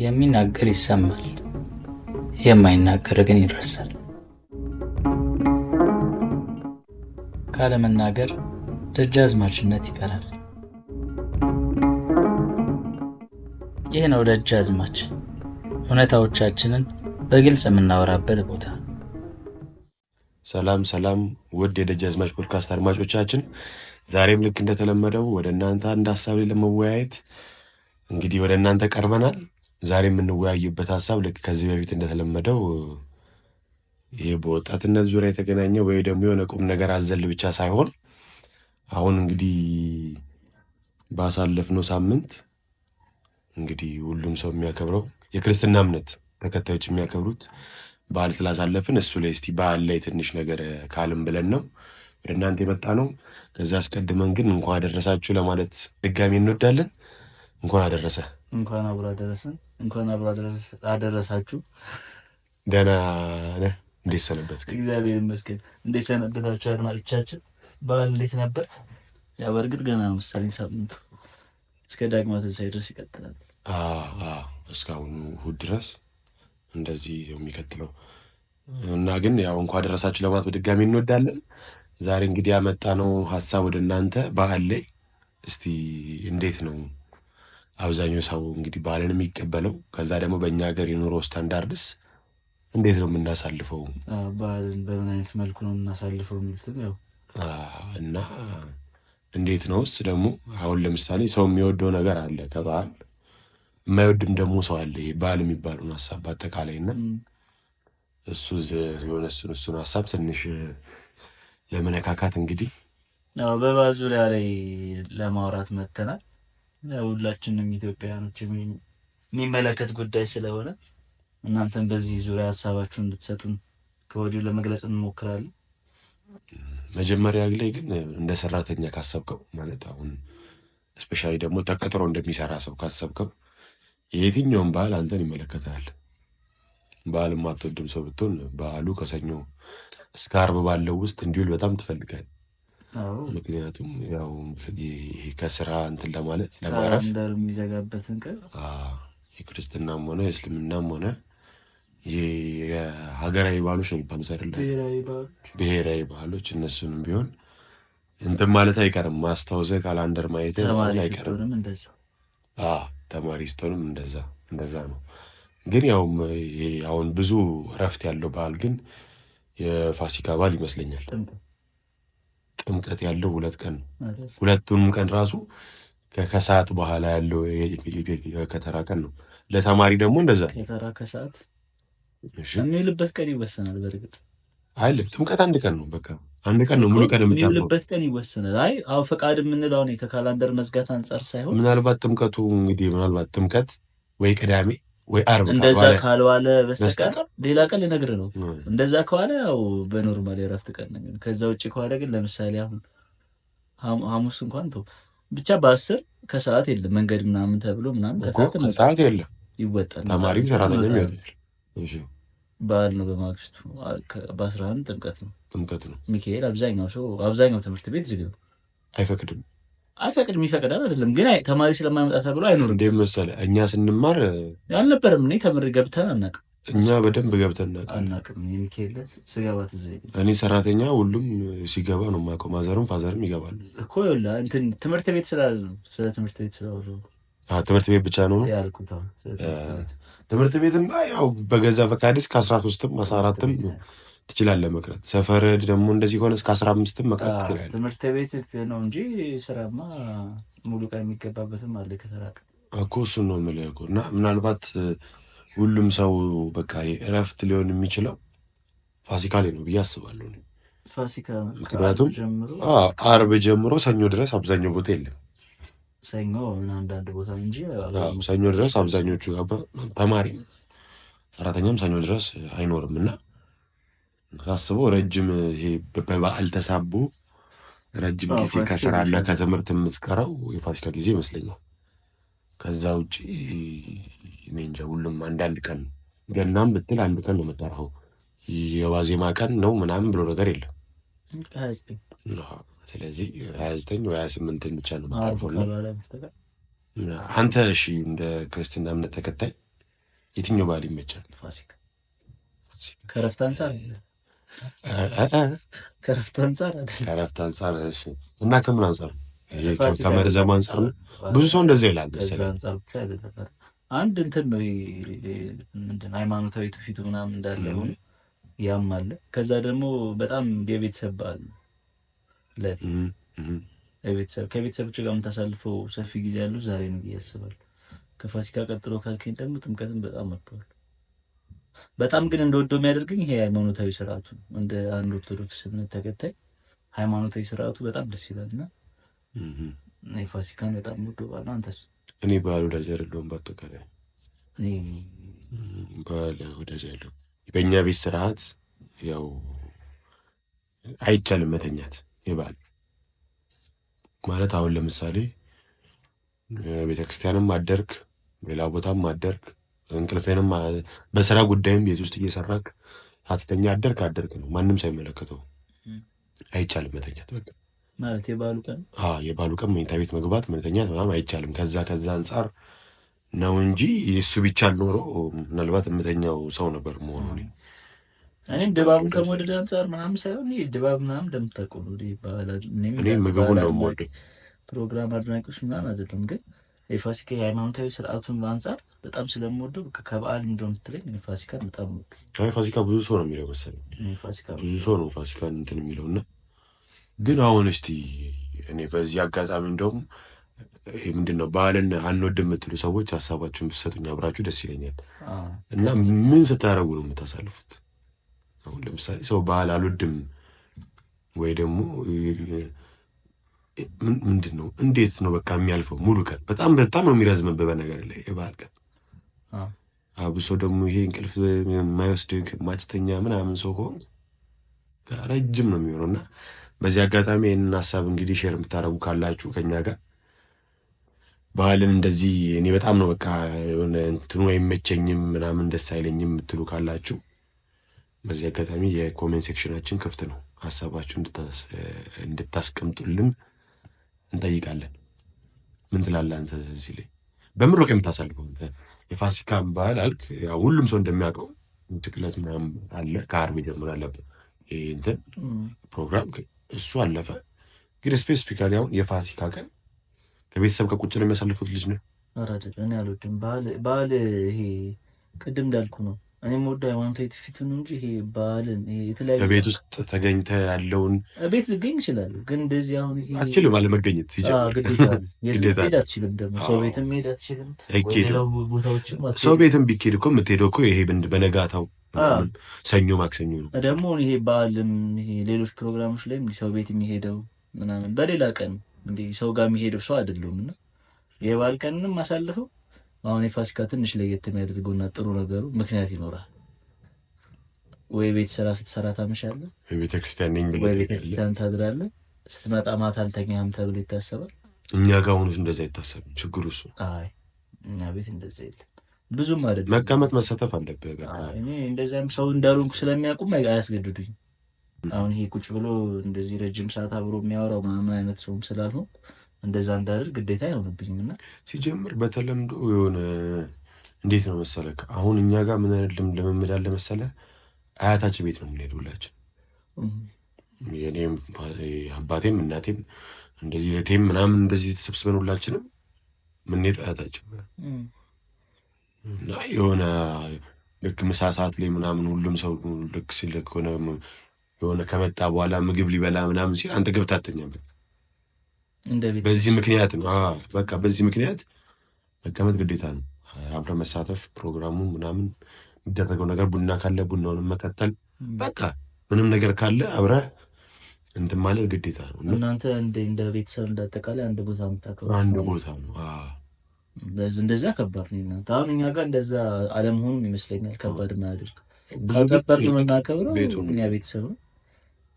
የሚናገር ይሰማል፣ የማይናገር ግን ይረሳል። ካለመናገር ደጃዝማችነት ይቀራል። ይህ ነው ደጃዝማች፣ እውነታዎቻችንን በግልጽ የምናወራበት ቦታ። ሰላም ሰላም ውድ የደጃዝማች ፖድካስት አድማጮቻችን፣ ዛሬም ልክ እንደተለመደው ወደ እናንተ አንድ ሀሳብ ለመወያየት እንግዲህ ወደ እናንተ ቀርበናል። ዛሬ የምንወያይበት ሀሳብ ልክ ከዚህ በፊት እንደተለመደው ይህ በወጣትነት ዙሪያ የተገናኘ ወይ ደግሞ የሆነ ቁም ነገር አዘል ብቻ ሳይሆን አሁን እንግዲህ ባሳለፍነው ሳምንት እንግዲህ ሁሉም ሰው የሚያከብረው የክርስትና እምነት ተከታዮች የሚያከብሩት በዓል ስላሳለፍን እሱ ላይ እስቲ በዓል ላይ ትንሽ ነገር ካልን ብለን ነው ወደ እናንተ የመጣ ነው። ከዛ አስቀድመን ግን እንኳን አደረሳችሁ ለማለት ድጋሚ እንወዳለን። እንኳን አደረሰ። እንኳን አብሮ አደረሰን። እንኳን አብሮ አደረሳችሁ። ደህና ነህ? እንዴት ሰነበትክ? እግዚአብሔር ይመስገን። እንዴት ሰነበታችሁ አድማጮቻችን? በዓል እንዴት ነበር? ያው በእርግጥ ገና ነው መሰለኝ ሳምንቱ፣ እስከ ዳግማ ትንሣኤ ድረስ ይቀጥላል። እስካሁኑ እሑድ ድረስ እንደዚህ የሚቀጥለው እና ግን ያው እንኳን አደረሳችሁ ለማለት በድጋሚ እንወዳለን። ዛሬ እንግዲህ ያመጣነው ሀሳብ ወደ እናንተ በዓል ላይ እስቲ እንዴት ነው አብዛኛው ሰው እንግዲህ በዓልን የሚቀበለው፣ ከዛ ደግሞ በእኛ ሀገር የኑሮ ስታንዳርድስ እንዴት ነው የምናሳልፈው፣ በዓልን በምን አይነት መልኩ ነው የምናሳልፈው የሚሉትን ያው እና እንዴት ነውስ ደግሞ አሁን ለምሳሌ ሰው የሚወደው ነገር አለ ከበዓል የማይወድም ደግሞ ሰው አለ። ይሄ በዓል የሚባለውን ሀሳብ በአጠቃላይ እና እሱ የሆነ እሱን ሀሳብ ትንሽ ለመነካካት እንግዲህ በበዓል ዙሪያ ላይ ለማውራት መጥተናል። ሁላችንም ኢትዮጵያውያኖች የሚመለከት ጉዳይ ስለሆነ እናንተም በዚህ ዙሪያ ሀሳባችሁን እንድትሰጡን ከወዲሁ ለመግለጽ እንሞክራለን። መጀመሪያ ላይ ግን እንደ ሰራተኛ ካሰብከው ማለት አሁን እስፔሻሊ ደግሞ ተቀጥሮ እንደሚሰራ ሰው ካሰብከው የየትኛውም በዓል አንተን ይመለከታል። በዓል የማትወድም ሰው ብትሆን በዓሉ ከሰኞ እስከ ዓርብ ባለው ውስጥ እንዲውል በጣም ትፈልጋል። ምክንያቱም ያው ይሄ ከስራ እንትን ለማለት ለማረፍ የሚዘጋበትን ቀን የክርስትናም ሆነ የእስልምናም ሆነ የሀገራዊ ባህሎች ነው የሚባሉት አይደለ? ብሔራዊ ባህሎች እነሱንም ቢሆን እንትን ማለት አይቀርም፣ ማስታወሰ ካላንደር ማየት አይቀርም። ተማሪ ስትሆንም እንደዛ ነው። ግን ያው አሁን ብዙ እረፍት ያለው በዓል ግን የፋሲካ በዓል ይመስለኛል። ጥምቀት ያለው 2 ቀን ነው። ሁለቱንም ቀን ራሱ ከሰዓት በኋላ ያለው የከተራ ቀን ነው። ለተማሪ ደግሞ እንደዛ ከተራ ከሰዓት የሚውልበት ቀን ይወሰናል። በእርግጥ አይ ጥምቀት 1 ቀን ነው፣ በቃ 1 ቀን ነው ሙሉ ቀን የሚውልበት ቀን ይወሰናል። አይ አሁን ፈቃድ የምንለው ነው ከካላንደር መዝጋት አንጻር ሳይሆን ምናልባት ጥምቀቱ እንግዲህ ምናልባት ጥምቀት ወይ ቅዳሜ ወይ ዓርብ እንደዛ ካልዋለ በስተቀር ሌላ ቀን ልነግርህ ነው። እንደዛ ከዋለ ያው በኖርማል የእረፍት ቀን ነው። ከዛ ውጭ ከዋለ ግን ለምሳሌ አሁን ሐሙስ እንኳን ተው ብቻ በ10 ከሰዓት የለም መንገድ ምናምን ተብሎ ምናምን ከሰዓት የለም ይወጣል። ተማሪም ሰራተኛም ይወጣል። እሺ በዓል ነው። በማግስቱ በ11 ጥምቀት ነው። ሚካኤል አብዛኛው ትምህርት ቤት ዝግ ነው። አይፈቅድም ይፈቅዳል አይደለም ግን ተማሪ ስለማይመጣ ተብሎ አይኖርም። እንዴ መሰለህ እኛ ስንማር አልነበረም። እኔ ተምሬ ገብተን አናውቅም። እኛ በደንብ ገብተን አናውቅም። የሚካኤል ስገባ ትዝ እኔ ሰራተኛ ሁሉም ሲገባ ነው የማውቀው። ማዘርም ፋዘርም ይገባሉ እኮ ይኸውልህ እንትን ትምህርት ቤት ስላለ ነው። ስለ ትምህርት ቤት ስላወሩ ትምህርት ቤት ብቻ ነው ያልኩት። ትምህርት ቤትም ያው በገዛ ፈቃድስ ከ13ም 14ም ትችላለህ መቅረት። ሰፈር ደግሞ እንደዚህ ሆነ እስከ 15ም መቅረት ትችላለህ። ትምህርት ቤት ነው እንጂ ስራማ ሙሉ ቀን የሚገባበትም አለ ከተራቀ እኮ እሱን ነው የምልህ እኮ። እና ምናልባት ሁሉም ሰው በቃ እረፍት ሊሆን የሚችለው ፋሲካ ላይ ነው ብዬ አስባለሁ። ፋሲካ ምክንያቱም ዓርብ ጀምሮ ሰኞ ድረስ አብዛኛው ቦታ የለም። ሰኞ አንዳንድ ቦታ እንጂ ሰኞ ድረስ አብዛኞቹ ተማሪ ሰራተኛም ሰኞ ድረስ አይኖርም እና ሳስበው ረጅም ይሄ በበዓል ተሳቦ ረጅም ጊዜ ከስራና ከትምህርት የምትቀረው የፋሲካ ጊዜ ይመስለኛል። ከዛ ውጭ እኔ እንጃ ሁሉም አንዳንድ ቀን ገናም ብትል 1 ቀን ነው የምጠራው። የዋዜማ ቀን ነው ምናምን ብሎ ነገር የለም። ስለዚህ 29 ወይ 28 ብቻ ነው የምታርፈው። አንተ እሺ እንደ ክርስትና እምነት ተከታይ የትኛው በዓል ይመቻል? ፋሲካ። ከረፍት አንጻር ከረፍት አንጻር ከረፍት አንጻር እሺ። እና ከምን አንጻር? ከመርዘሙ አንጻር ነው። ብዙ ሰው እንደዛ ይላል መሰለኝ። አንጻር ብቻ አይደለም። አንድ እንትን ነው ምንድን ሃይማኖታዊ ትውፊቱ ምናምን እንዳለ ሆኖ ያም አለ። ከዛ ደግሞ በጣም የቤተሰብ በዓል ለቤተሰብ ከቤተሰቦች ጋር የምታሳልፈው ሰፊ ጊዜ ያለው ዛሬ ነው ብዬ አስባለሁ። ከፋሲካ ቀጥሎ ካልከኝ ደግሞ ጥምቀትን በጣም ወደዋለሁ። በጣም ግን እንደወደው የሚያደርገኝ ይሄ ሃይማኖታዊ ስርዓቱ እንደ አንድ ኦርቶዶክስ እምነት ተከታይ ሃይማኖታዊ ስርዓቱ በጣም ደስ ይላል እና ፋሲካን በጣም ወደው ባለ። አንተስ? እኔ በዓል ወዳጅ አይደለሁም። በአጠቃላይ በዓል ወዳጅ አይደለሁም። በእኛ ቤት ስርዓት ያው አይቻልም መተኛት። የበዓል ማለት አሁን ለምሳሌ ቤተክርስቲያንም አደርግ ሌላ ቦታም አደርግ እንቅልፌንም በስራ ጉዳይም ቤት ውስጥ እየሰራክ አትተኛ አደርግ ነው። ማንም ሳይመለከተው አይቻልም መተኛት። በቃ ማለት የበዓሉ ቀን መኝታ ቤት መግባት መተኛት ምናምን አይቻልም። ከዛ አንጻር ነው እንጂ እሱ ቢቻል ኖሮ ምናልባት የምተኛው ሰው ነበር መሆኑ። እኔም ድባቡን ከመውደድ አንጻር ምናምን ሳይሆን ድባብ ምናምን እንደምታውቀው እኔ ምግቡን ነው የምወደው። ፕሮግራም አድናቂዎች ምናምን አይደለም፣ ግን የፋሲካ የሃይማኖታዊ ስርዓቱን አንጻር በጣም ስለምወደው ከበዓል እንደው የምትለኝ ፋሲካን በጣም ወደው። ፋሲካ ብዙ ሰው ነው የሚለው መሰለኝ። ብዙ ሰው ነው ፋሲካን እንትን የሚለውና ግን አሁን እስቲ እኔ በዚህ አጋጣሚ እንደውም ይሄ ምንድን ነው በዓልን አንወድም የምትሉ ሰዎች ሀሳባችሁን ብትሰጡኝ አብራችሁ ደስ ይለኛል። እና ምን ስታደርጉ ነው የምታሳልፉት? አሁን ለምሳሌ ሰው በዓል አልወድም ወይ ደግሞ ምንድን ነው እንዴት ነው በቃ የሚያልፈው ሙሉ ቀን? በጣም ነው የሚረዝምብህ በነገር ላይ የበዓል ቀን። አብሶ ደግሞ ይሄ እንቅልፍ የማይወስድህ ማጭተኛ ምናምን ሰው ከሆን ረጅም ነው የሚሆነው። እና በዚህ አጋጣሚ ይህንን ሀሳብ እንግዲህ ሼር የምታደርጉ ካላችሁ ከኛ ጋር በዓልን እንደዚህ እኔ በጣም ነው በቃ የሆነ እንትኑ አይመቸኝም ምናምን ደስ አይለኝም የምትሉ ካላችሁ በዚህ አጋጣሚ የኮሜንት ሴክሽናችን ክፍት ነው። ሀሳባችሁ እንድታስቀምጡልን እንጠይቃለን። ምን ትላለህ አንተ እዚህ ላይ? በምን ወቅት የምታሳልፈው የፋሲካን በዓል አልክ? ያው ሁሉም ሰው እንደሚያውቀው ትክለት ምናምን አለ። ከዓርብ ጀምሮ አለበት ይሄ እንትን ፕሮግራም እሱ አለፈ። ግን ስፔሲፊካሊ አሁን የፋሲካ ቀን ከቤተሰብ ጋር ቁጭ ነው የሚያሳልፉት ልጅ ነው? ኧረ አይደለም፣ እኔ አልወድም በዓል ይሄ ቅድም እንዳልኩ ነው። እኔም ወደ ሃይማኖታዊ ትውፊቱን ነው እንጂ ይሄ በዓልን የተለያዩ በቤት ውስጥ ተገኝተህ ያለውን ቤት ልገኝ ይችላል። ግን እንደዚህ አሁን ይሄ አትችልም አለመገኘት ሲጀምር ግዴታ አትችልም። ደግሞ ሰው ቤትም መሄድ አትችልም። ሰው ቤትም ቢኬድ እኮ የምትሄደው እኮ ይሄ በነጋታው ሰኞ ማክሰኞ ነው። ደግሞ ይሄ በዓልም ይሄ ሌሎች ፕሮግራሞች ላይም ሰው ቤት የሚሄደው ምናምን በሌላ ቀን እንደ ሰው ጋር የሚሄደው ሰው አይደለም። እና የበዓል ቀንንም አሳልፈው አሁን የፋሲካ ትንሽ ለየት የሚያደርገውና ጥሩ ነገሩ ምክንያት ይኖራል። ወይ ቤት ስራ ስትሰራ ታመሻለህ፣ ወይ ቤተክርስቲያን ነኝ ብለህ ወይ ቤተክርስቲያን ታድራለህ። ስትመጣ ማታ አልተኛም ተብሎ ይታሰባል። እኛ ጋር አሁን እንደዛ አይታሰብም። ችግሩ እሱ። አይ እኛ ቤት እንደዛ የለም። ብዙም አይደለም። መቀመጥ መሳተፍ አለብህ። በቃ እኔ እንደዛም ሰው እንዳልሆንኩ ስለሚያውቁም አያስገድዱኝ። አሁን ይሄ ቁጭ ብሎ እንደዚህ ረጅም ሰዓት አብሮ የሚያወራው ምናምን አይነት ሰውም ስላልሆንኩ እንደዛ እንዳደርግ ግዴታ አይሆንብኝም። እና ሲጀምር በተለምዶ የሆነ እንዴት ነው መሰለህ፣ አሁን እኛ ጋር ምን አይነት ልምምድ አለ መሰለህ፣ አያታችን ቤት ነው የምንሄድ ሁላችን። የኔም አባቴም እናቴም እንደዚህ እህቴም ምናምን እንደዚህ ተሰብስበን ሁላችንም የምንሄድ አያታችን እና የሆነ ልክ ምሳ ሰዓት ላይ ምናምን ሁሉም ሰው ልክ ሲልክ የሆነ ከመጣ በኋላ ምግብ ሊበላ ምናምን ሲል አንተ ገብተህ አትተኛበት። በዚህ ምክንያት ነው በቃ በዚህ ምክንያት መቀመጥ ግዴታ ነው። አብረህ መሳተፍ ፕሮግራሙ ምናምን የሚደረገው ነገር ቡና ካለ ቡናውን መቀጠል፣ በቃ ምንም ነገር ካለ አብረህ እንትን ማለት ግዴታ ነው። እናንተ እንደ ቤተሰብ እንዳጠቃላይ አንድ ቦታ የምታከብሩ አንድ ቦታ ነው። እንደዛ ከባድ ነው እናንተ። አሁን እኛ ጋር እንደዛ አለመሆኑም ይመስለኛል ከባድ ማያደርግ። ብዙ ከባድ ነው የምናከብረው እኛ ቤተሰብ ነው።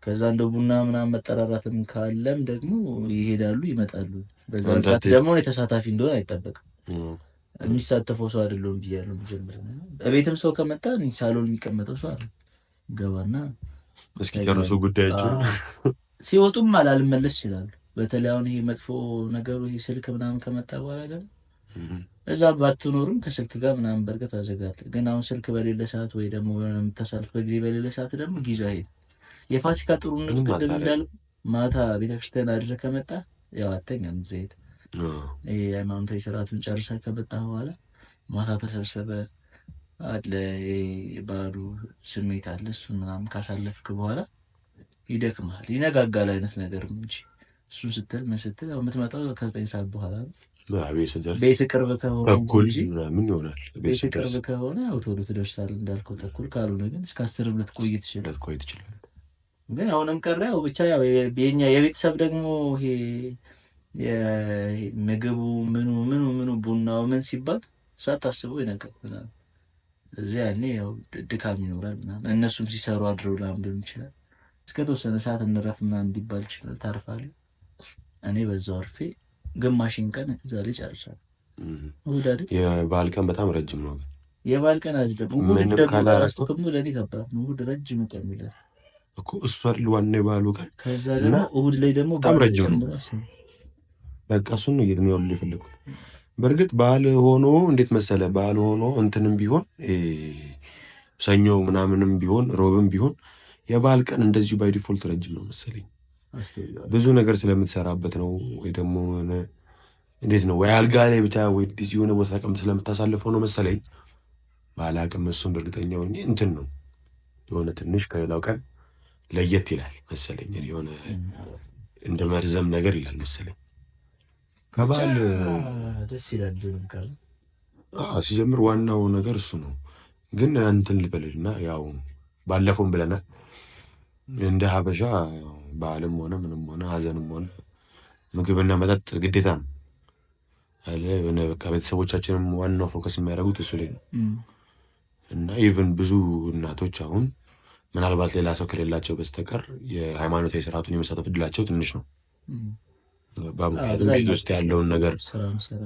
ከዛ እንደው ቡና ምናምን መጠራራትም ካለም ደግሞ ይሄዳሉ ይመጣሉ። በዛ ሰዓት ደግሞ የተሳታፊ እንደሆነ አይጠበቅም። የሚሳተፈው ሰው አይደለም ብያለሁ መጀመሪያ። በቤትም ሰው ከመጣ ሳሎን የሚቀመጠው ሰው አይደለም። ገባና እስኪ ጨርሱ ጉዳያቸው። ሲወጡም አላልመለስ ይችላሉ። በተለይ አሁን ይሄ መጥፎ ነገሩ ይሄ ስልክ ምናምን ከመጣ በኋላ ደግሞ እዛ ባትኖርም ከስልክ ጋር ምናምን በርቀት ታዘጋለህ። ግን አሁን ስልክ በሌለ ሰዓት ወይ ደግሞ የምታሳልፍበት ጊዜ በሌለ ሰዓት ደግሞ ጊዜው አይሄድም። የፋሲካ ጥሩነቱ ቅድም እንዳልኩ ማታ ቤተክርስቲያን አድረህ ከመጣ ያው አተኛም ዘይት ሃይማኖታዊ ስርዓቱን ጨርሰህ ከመጣ በኋላ ማታ ተሰብሰበ አለ የባህሉ ስሜት አለ። እሱን ምናምን ካሳለፍክ በኋላ ይደክማል፣ ይነጋጋል አይነት ነገር እንጂ እሱን ስትል ምን ስትል ያው የምትመጣው ከ9 ሰዓት በኋላ ነው። ቤት ቅርብ ከሆነ ምን ይሆናል? ቤት ቅርብ ከሆነ ያው ቶሎ ትደርሳለህ እንዳልከው ተኩል፣ ካልሆነ ግን እስከ 10 ልትቆይ ትችላለህ። ግን አሁንም ቀረ ያው ብቻ ያው የኛ የቤተሰብ ደግሞ ይሄ ምግቡ ምኑ ቡናው ምን ሲባል ሳታስበው ይነቃል ምናምን። እዚያ ያኔ ያው ድካም ይኖራል ምናምን። እነሱም ሲሰሩ አድረው ሊሆን ይችላል። እስከ ተወሰነ ሰዓት እንረፍ ምናምን እንዲባል ይችላል። ታርፋለህ። እኔ በዛው አርፌ ግማሽን ቀን እዛ ላይ ጨርሻለሁ። እሑድ አይደል? የበዓል ቀን በጣም ረጅም ነው። የበዓል ቀን አይደለም እሑድ ደግሞ ለእኔ ከባድ ነው። እሑድ ረጅም ቀን ይላል እኮ እሱ አይደል ዋና የበዓሉ ቀን። ከዛ ደግሞ እሑድ ላይ ደግሞ በጣም ረጅም ነው። በቃ እሱን ነው ይሄን የፈለኩት። በእርግጥ በዓል ሆኖ እንዴት መሰለ፣ በዓል ሆኖ እንትንም ቢሆን ሰኞ ምናምንም ቢሆን ሮብም ቢሆን የበዓል ቀን እንደዚሁ ባይ ዲፎልት ረጅም ነው መሰለኝ። ብዙ ነገር ስለምትሰራበት ነው ወይ ደግሞ እንዴት ነው ወይ አልጋ ላይ ብቻ ወይ ዲዚ የሆነ ቦታ ተቀምጥ ስለምታሳልፈው ነው መሰለኝ። ባላቅም እሱን እርግጠኛ ሆኜ እንትን ነው የሆነ ትንሽ ከሌላው ቀን ለየት ይላል መሰለኝ። የሆነ እንደ መርዘም ነገር ይላል መሰለኝ። ከበዓል ደስ ይላል እንካል ሲጀምር ዋናው ነገር እሱ ነው። ግን እንትን ልበልና ያው ባለፈውም ብለናል እንደ ሀበሻ በዓልም ሆነ ምንም ሆነ ሀዘንም ሆነ ምግብና መጠጥ ግዴታ ነው አለ። የሆነ በቃ ቤተሰቦቻችንም ዋናው ፎከስ የሚያደርጉት እሱ ላይ ነው። እና ኢቭን ብዙ እናቶች አሁን ምናልባት ሌላ ሰው ከሌላቸው በስተቀር የሃይማኖታዊ ስርዓቱን የመሳተፍ እድላቸው ትንሽ ነው። በምክንያቱም ቤት ውስጥ ያለውን ነገር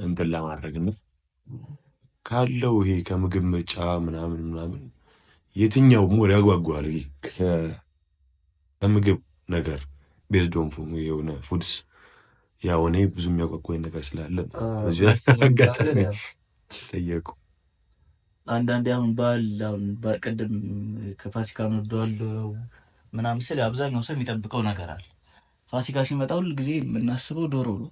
እንትን ለማድረግና ካለው ይሄ ከምግብ ምርጫ ምናምን የትኛው ሞር ያጓጓል? ከምግብ ነገር ቤዝዶን የሆነ ፉድስ ያው እኔ ብዙ የሚያጓጓኝ ነገር ስላለ እዚህ አጋጣሚ ጠየቁ። አንዳንዴ አሁን በዓል ቅድም ከፋሲካ እንወደዋለሁ ምናምን ስል አብዛኛው ሰው የሚጠብቀው ነገር አለ። ፋሲካ ሲመጣ ሁል ጊዜ የምናስበው ዶሮ ነው።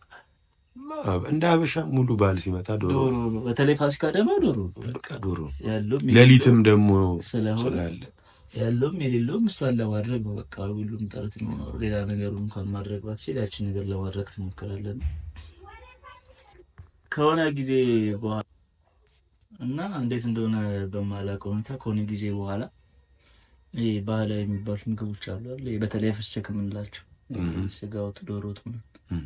እንደ ሀበሻ ሙሉ በዓል ሲመጣ ዶሮ ነው። በተለይ ፋሲካ ደግሞ ዶሮ በቃ ዶሮ ያለው ሌሊትም ደግሞ ስላለ ያለውም የሌለውም እሷን ለማድረግ ነው። በቃ ሁሉም ጥረት የሚኖረው ሌላ ነገሩን እንኳን ማድረግ ባትችል ያችን ነገር ለማድረግ ትሞክራለን። ከሆነ ጊዜ በኋላ እና እንዴት እንደሆነ በማላውቀው ሁኔታ ከሆነ ጊዜ በኋላ ይሄ ባህላዊ የሚባሉት ምግቦች አሉ አይደል? በተለይ ፍስክ የምንላቸው ስጋ ወጥ፣ ዶሮ ወጥ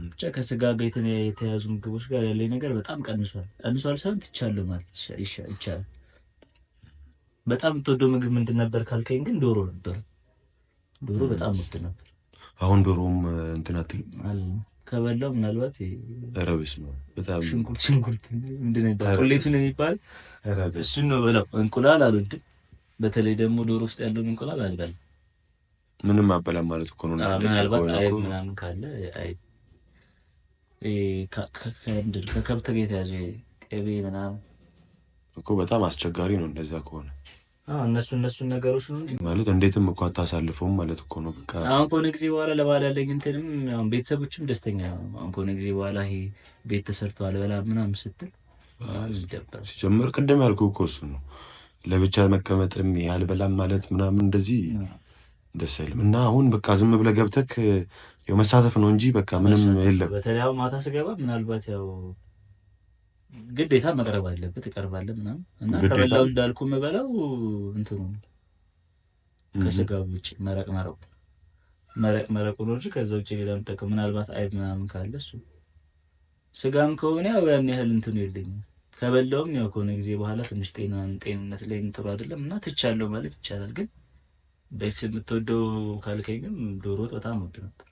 ብቻ ከስጋ ጋር የተያዙ ምግቦች ጋር ያለኝ ነገር በጣም ቀንሷል ሳይሆን ትቻለሁ ማለት ይቻላል። በጣም የምትወደው ምግብ ምንድን ነበር ካልከኝ ግን ዶሮ ነበር። ዶሮ በጣም ውድ ነበር። አሁን ዶሮም እንትን አትልም ከበላው ምናልባት ረብስ ነው። በጣም ሽንኩርት ምንድን ነው ቁሌቱን የሚባል እሱን ነው በላው። እንቁላል አልወድም። በተለይ ደግሞ ዶሮ ውስጥ ያለውን እንቁላል አልበላም። ምንም አበላም ማለት እኮ ነው። ምናልባት አይብ ምናምን ካለ አይብ ከከብት ጋር የተያዘ ቅቤ ምናምን እኮ በጣም አስቸጋሪ ነው እንደዛ ከሆነ። እነሱን ነገሮች ነው ማለት እንዴትም እኮ አታሳልፈውም ማለት እኮ ነው። በቃ አሁን ከሆነ ጊዜ በኋላ ለበዓል ያለኝ እንትንም አሁን ቤተሰቦችም ደስተኛ ነው። አሁን ከሆነ ጊዜ በኋላ ይሄ ቤት ተሰርቶ አልበላም ምናምን ስትል ሲጀምር ቅድም ያልኩህ እኮ እሱን ነው። ለብቻ መቀመጥም ያልበላም ማለት ምናምን እንደዚህ ደስ አይልም። እና አሁን በቃ ዝም ብለህ ገብተህ ያው መሳተፍ ነው እንጂ በቃ ምንም የለም። በተለይ አሁን ማታ ስገባ ምናልባት ያው ግዴታ መቅረብ አለበት እቀርባለሁ ምናምን እና ከበላው እንዳልኩ የምበላው እንትኑ ከስጋው ውጭ መረቁ ነው እንጂ ከዛ ውጭ ሌላ የምጠቀም ምናልባት አይብ ምናምን ካለ እሱ ስጋም ከሆነ ያው ያን ያህል እንትኑ የለኝም። ከበላውም ያው ከሆነ ጊዜ በኋላ ትንሽ ጤንነት ላይ ጥሩ አይደለም እና ትቻለሁ ማለት ይቻላል። ግን በፊት የምትወደው ካልከኝ ግን ዶሮ ወጥ በጣም ወድ ነበር።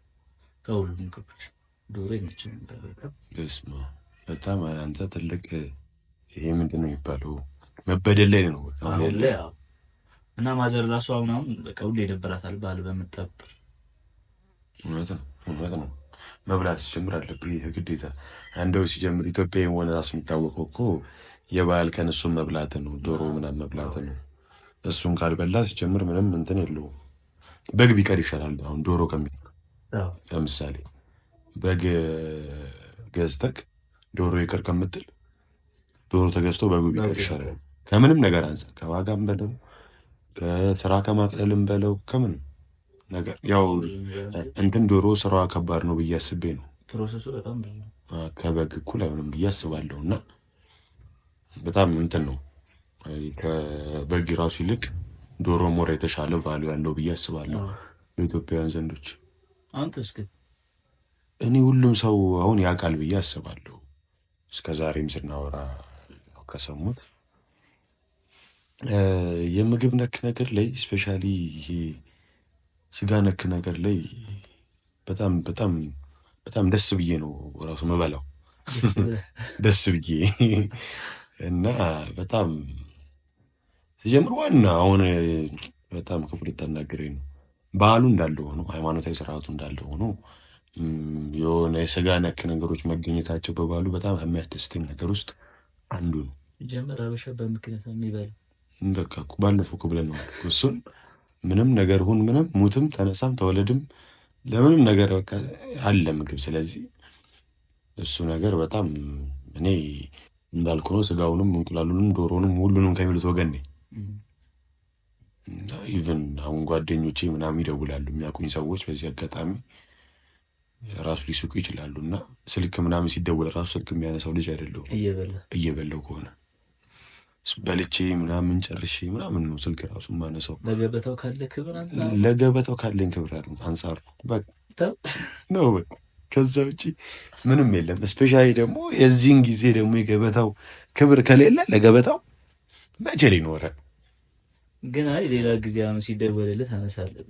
ከሁሉም ምግቦች ዶሮ ይመቸኝ ነበር በጣም አንተ ትልቅ ይሄ ምንድን ነው የሚባለው መበደል ላይ ነው አሁን ላይ እና ማዘር ራሱ አሁን በቃ ሁሌ ይደበራታል በዓል በመጣ ቁጥር። እውነት ነው መብላት ሲጀምር አለብህ ግዴታ። እንደው ሲጀምር ኢትዮጵያ የሆነ ራስ የሚታወቀው እኮ የበዓል ቀን እሱን መብላት ነው፣ ዶሮ ምናምን መብላት ነው። እሱን ካልበላ ሲጀምር ምንም እንትን የለውም። በግ ቢቀር ይሻላል አሁን ዶሮ ከሚቀር። ለምሳሌ በግ ገዝተክ ዶሮ ይቅር ከምትል ዶሮ ተገዝቶ በጉ ቢቀር ይሻላል። ከምንም ነገር አንጻር ከዋጋም በለው ከስራ ከማቅለልም በለው ከምንም ነገር ያው እንትን ዶሮ ስራዋ ከባድ ነው ብዬ አስቤ ነው። ፕሮሰሱ በጣም ብዙ ከበግ እኩል አይሆንም ብዬ አስባለሁ። እና በጣም እንትን ነው ከበግ ራሱ ይልቅ ዶሮ ሞር የተሻለ ቫሉ ያለው ብዬ አስባለሁ በኢትዮጵያውያን ዘንዶች። አንተስ ግን? እኔ ሁሉም ሰው አሁን ያውቃል ብዬ አስባለሁ። እስከ ዛሬም ስናወራ ከሰሙት የምግብ ነክ ነገር ላይ ስፔሻሊ ይሄ ስጋ ነክ ነገር ላይ በጣም በጣም በጣም ደስ ብዬ ነው ራሱ መበላው ደስ ብዬ እና በጣም ሲጀምር ዋና አሁን በጣም ክፉ ልታናግረኝ ነው። ባህሉ እንዳለ ሆኖ ሃይማኖታዊ ስርዓቱ እንዳለ ሆኖ የሆነ የስጋ ነክ ነገሮች መገኘታቸው በባህሉ በጣም ከሚያስደስተኝ ነገር ውስጥ አንዱ ነው። ጀመር አበሻ በምክንያት የሚበላ በቃ ባለፈው ብለን ነው እሱን ምንም ነገር ሁን ምንም ሙትም ተነሳም ተወለድም ለምንም ነገር በቃ አለ ምግብ። ስለዚህ እሱ ነገር በጣም እኔ እንዳልኩ ነው። ስጋውንም እንቁላሉንም ዶሮንም ሁሉንም ከሚሉት ወገን ነኝ። ኢቭን አሁን ጓደኞቼ ምናምን ይደውላሉ የሚያውቁኝ ሰዎች በዚህ አጋጣሚ ራሱ ሊስቁ ይችላሉ። እና ስልክ ምናምን ሲደውል ራሱ ስልክ የሚያነሳው ልጅ አይደለሁም እየበላው ከሆነ በልቼ ምናምን ጨርሼ ምናምን ነው ስልክ ራሱ ማነሳው። ለገበታው ካለ ክብር አንፃር ለገበታው ካለኝ ክብር አንፃር በቃ ነው በቃ። ከዛ ውጪ ምንም የለም። ስፔሻሊ ደግሞ የዚህን ጊዜ ደግሞ የገበታው ክብር ከሌለ ለገበታው መቼ ሊኖረ ግን አይ ሌላ ጊዜ አሁን ሲደወልልህ ታነሳለህ።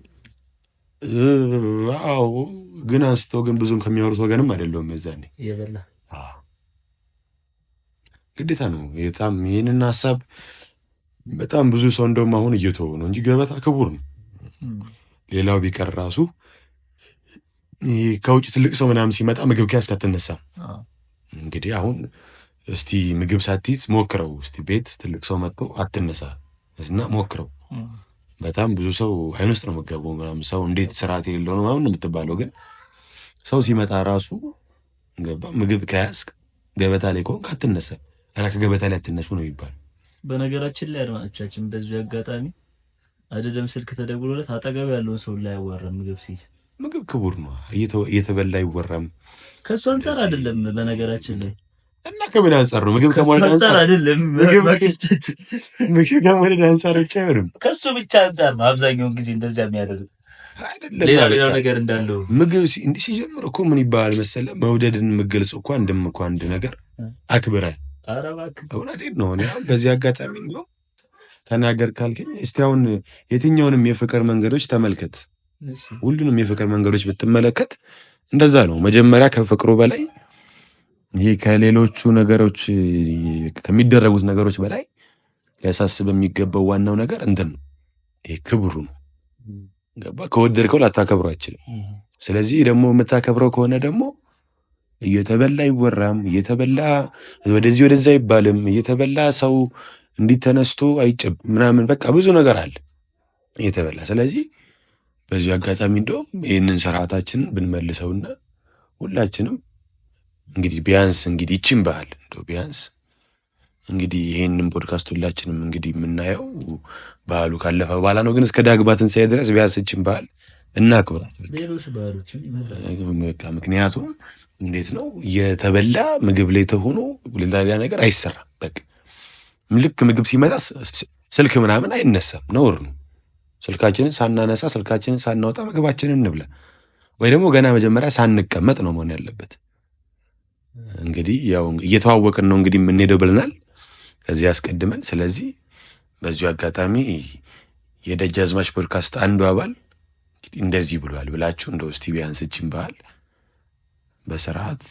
አዎ ግን አንስተው ግን ብዙም ከሚያወሩት ወገንም አይደለሁም። የዛኔ እየበላ ግዴታ ነው። በጣም ይህንን ሀሳብ በጣም ብዙ ሰው እንደውም አሁን እየተወው ነው እንጂ ገበታ ክቡር ነው። ሌላው ቢቀር ራሱ ከውጭ ትልቅ ሰው ምናምን ሲመጣ ምግብ ከያዝክ አትነሳም። እንግዲህ አሁን እስቲ ምግብ ሳትይዝ ሞክረው እስቲ ቤት ትልቅ ሰው መጥቶ አትነሳ እና ሞክረው። በጣም ብዙ ሰው አይን ውስጥ ነው የምትገባው ምናምን ሰው እንዴት ስርዓት የሌለው ነው ምናምን የምትባለው። ግን ሰው ሲመጣ ራሱ ገባ ምግብ ከያዝክ ገበታ ላይ ከሆንክ አትነሳም። ከገበታ ላይ አትነሱ ነው የሚባለው። በነገራችን ላይ አድማጮቻችን በዚህ አጋጣሚ አይደለም ስልክ ተደውሎለት አጠገብ ያለውን ሰው ላይ ያዋራም ምግብ ሲይዝ። ምግብ ክቡር ነው እየተበላ አይወራም። ከሱ አንፃር አይደለም በነገራችን ላይ እና ከምን አንፃር ነው? ምግብ ከመውደድ አንፃር አይደለም። ምግብ ከመውደድ አንፃር ብቻ አይሆንም። ከሱ ብቻ አንፃር ነው አብዛኛውን ጊዜ እንደዚያ የሚያደርግ አይደለም። ሌላ ነገር እንዳለው ምግብ እንዲህ ሲጀምር እኮ ምን ይባላል መሰለህ? መውደድን የምገልጽ እኮ አንድ ነገር አክብረህ እውነቴን ነው። እኔ በዚህ አጋጣሚ ነው ተናገር ካልከኝ እስቲ አሁን የትኛውንም የፍቅር መንገዶች ተመልከት። ሁሉንም የፍቅር መንገዶች ብትመለከት እንደዛ ነው። መጀመሪያ ከፍቅሩ በላይ ይሄ ከሌሎቹ ነገሮች ከሚደረጉት ነገሮች በላይ ሊያሳስብ የሚገባው ዋናው ነገር እንትን ነው። ይሄ ክብሩ ነው። ገባ? ከወደድከው ላታከብረው አትችልም። ስለዚህ ደግሞ የምታከብረው ከሆነ ደግሞ እየተበላ አይወራም፣ እየተበላ ወደዚህ ወደዛ አይባልም፣ እየተበላ ሰው እንዲተነስቶ አይጨብ ምናምን በቃ ብዙ ነገር አለ እየተበላ። ስለዚህ በዚህ አጋጣሚ እንደውም ይህንን ስርዓታችንን ብንመልሰውና ሁላችንም እንግዲህ ቢያንስ እንግዲህ ይችን ባህል እንደው ቢያንስ እንግዲህ ይሄንን ፖድካስት ሁላችንም እንግዲህ የምናየው ባህሉ ካለፈ በኋላ ነው። ግን እስከ ዳግማ ትንሣኤ ድረስ ቢያንስ ይችን ባህል እናክብራት። ሌሎች ባህሎችን ምክንያቱም እንዴት ነው የተበላ ምግብ ላይ ተሆኖ ሌላ ነገር አይሰራም። በቃ ልክ ምግብ ሲመጣ ስልክ ምናምን አይነሳም፣ ነውር ነው። ስልካችንን ሳናነሳ ስልካችንን ሳናወጣ ምግባችንን እንብላ፣ ወይ ደግሞ ገና መጀመሪያ ሳንቀመጥ ነው መሆን ያለበት። እንግዲህ ያው እየተዋወቅን ነው እንግዲህ የምንሄደው ብለናል ከዚህ አስቀድመን። ስለዚህ በዚሁ አጋጣሚ የደጃዝማች ፖድካስት አንዱ አባል እንደዚህ ብሏል ብላችሁ እንደው እስቲ ቢያንስ ይህችን ባህል በስርዓት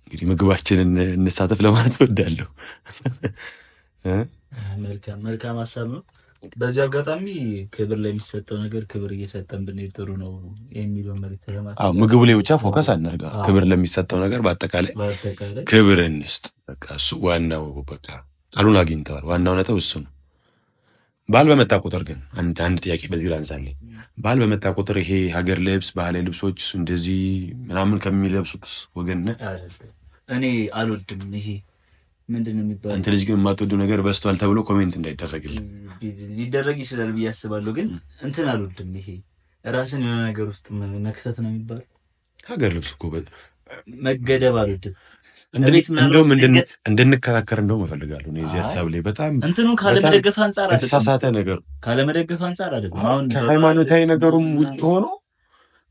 እንግዲህ ምግባችንን እንሳተፍ ለማለት እወዳለሁ። መልካም ሀሳብ ነው። በዚህ አጋጣሚ ክብር ለሚሰጠው ነገር ክብር እየሰጠን ብንሄድ ጥሩ ነው የሚለው መልዕክት ለማስተላለፍ። አዎ ምግቡ ላይ ብቻ ፎከስ አናድርግ። ክብር ለሚሰጠው ነገር በአጠቃላይ ክብር እንስጥ። በቃ እሱ ዋናው በቃ ቃሉን አግኝተዋል። ዋናው ነጥብ እሱ ነው። በዓል በመጣ ቁጥር ግን አንድ ጥያቄ በዚህ ላንሳለኝ። በዓል በመጣ ቁጥር ይሄ ሀገር ልብስ፣ ባህላዊ ልብሶች እንደዚህ ምናምን ከሚለብሱት ወገን ነህ? እኔ አልወድም። ይሄ ምንድን ነው የሚባለው? አንተ ልጅ ግን የማትወዱ ነገር በዝቷል ተብሎ ኮሜንት እንዳይደረግልኝ። ሊደረግ ይችላል ብዬ አስባለሁ፣ ግን እንትን አልወድም። ይሄ ራስን የሆነ ነገር ውስጥ መክተት ነው የሚባለው። ሀገር ልብስ እኮ መገደብ አልወድም። እንደውም እንድንከራከር እንደውም እፈልጋለሁ። እዚህ ሀሳብ ላይ በጣም እንትኑ ካለመደገፍ አንጻር አይደለም፣ የተሳሳተ ነገር ካለመደገፍ አንጻር አይደለም። አሁን ከሃይማኖታዊ ነገሩም ውጭ ሆኖ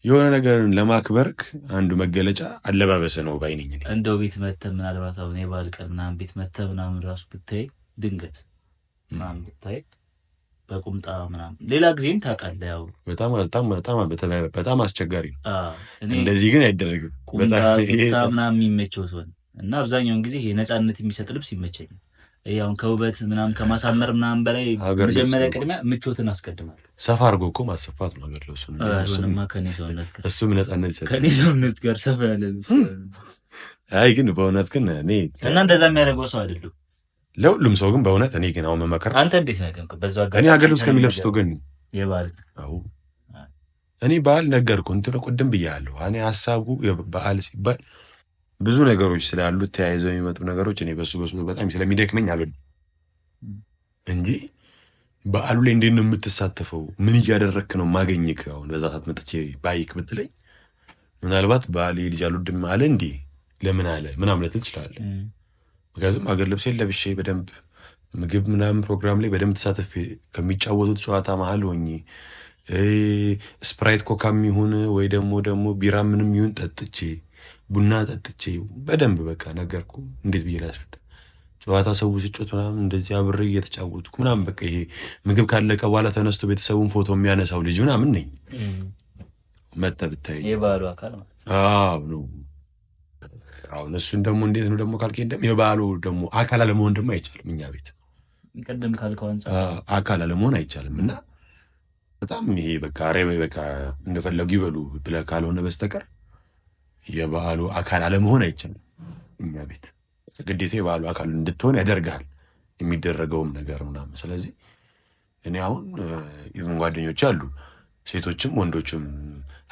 የሆነ ነገርን ለማክበርክ አንዱ መገለጫ አለባበስ ነው ባይነኝ። እንደው ቤት መተህ ምናልባት አሁን የበዓል ቀን ምናምን ቤት መተህ ምናምን ራሱ ብታይ ድንገት ምናምን ብታይ በቁምጣ ምናምን ሌላ ጊዜም ታውቃለህ፣ ያው በጣም አስቸጋሪ ነው። እንደዚህ ግን አይደረግም። ቁምጣ ምናምን የሚመቸው ሲሆን እና አብዛኛውን ጊዜ ነፃነት የሚሰጥ ልብስ ይመቸኛል። ያውን ከውበት ምናምን ከማሳመር ምናምን በላይ መጀመሪያ ቅድሚያ ምቾትን አስቀድማለሁ። ሰፋ አድርጎ እኮ ማሰፋት ነው ሀገር ልብሱ። ከኔ ሰውነት ጋር እሱም ነፃነት ይሰጣል። ከኔ ሰውነት ጋር ሰፋ ያለ ልብስ። አይ ግን በእውነት ግን እኔ እና እንደዛ የሚያደርገው ሰው አይደለም ለሁሉም ሰው ግን በእውነት እኔ ግን አሁን መመከር አንተ እንዴት ያገንከው? በዛው እኔ ሀገር ልብስ ከሚለብሱት ግን የበዓል እኔ በዓል ነገርኩህ እንትን ቅድም ብያለሁ። እኔ ሀሳቡ በዓል ሲባል ብዙ ነገሮች ስላሉት ተያይዘው የሚመጡ ነገሮች እኔ በሱ በጣም ስለሚደክመኝ አልወድም እንጂ በዓሉ ላይ እንዴት ነው የምትሳተፈው? ምን እያደረግክ ነው ማገኝክ? አሁን በዛ ሰዓት መጥቼ ባይክ ብትለኝ ምናልባት በዓል ልጅ አልወድም አለ እንዴ ለምን አለ ምናምን ልትል ትችላለህ። ምክንያቱም ሀገር ልብሴን ለብሼ በደንብ ምግብ ምናምን ፕሮግራም ላይ በደንብ ተሳተፌ ከሚጫወቱት ጨዋታ መሀል ሆኜ ስፕራይት ኮካም ይሁን ወይ ደግሞ ቢራ ምንም ይሁን ጠጥቼ ቡና ጠጥቼ በደንብ በቃ ነገርኩ። እንዴት ብዬ ላስረዳ? ጨዋታ ሰው ሲጮት ምናምን እንደዚህ አብሬ እየተጫወትኩ ምናምን በቃ ይሄ ምግብ ካለቀ በኋላ ተነስቶ ቤተሰቡን ፎቶ የሚያነሳው ልጅ ምናምን ነኝ። መጠ ብታይ የበዓሉ አካል ነው። አዎ ነው። አሁን እሱን ደግሞ እንዴት ነው ደግሞ ካልከኝ ደግሞ የበዓሉ ደግሞ አካል አለመሆን ደግሞ አይቻልም። እኛ ቤት ቀደም ካልከው አንፃር አካል አለመሆን አይቻልም። እና በጣም ይሄ በቃ ሬበ በቃ እንደፈለጉ ይበሉ ብለህ ካልሆነ በስተቀር የበዓሉ አካል አለመሆን አይቻልም። እኛ ቤት ግዴታ የበዓሉ አካል እንድትሆን ያደርጋል የሚደረገውም ነገር ምናምን። ስለዚህ እኔ አሁን ኢቭን ጓደኞች አሉ ሴቶችም ወንዶችም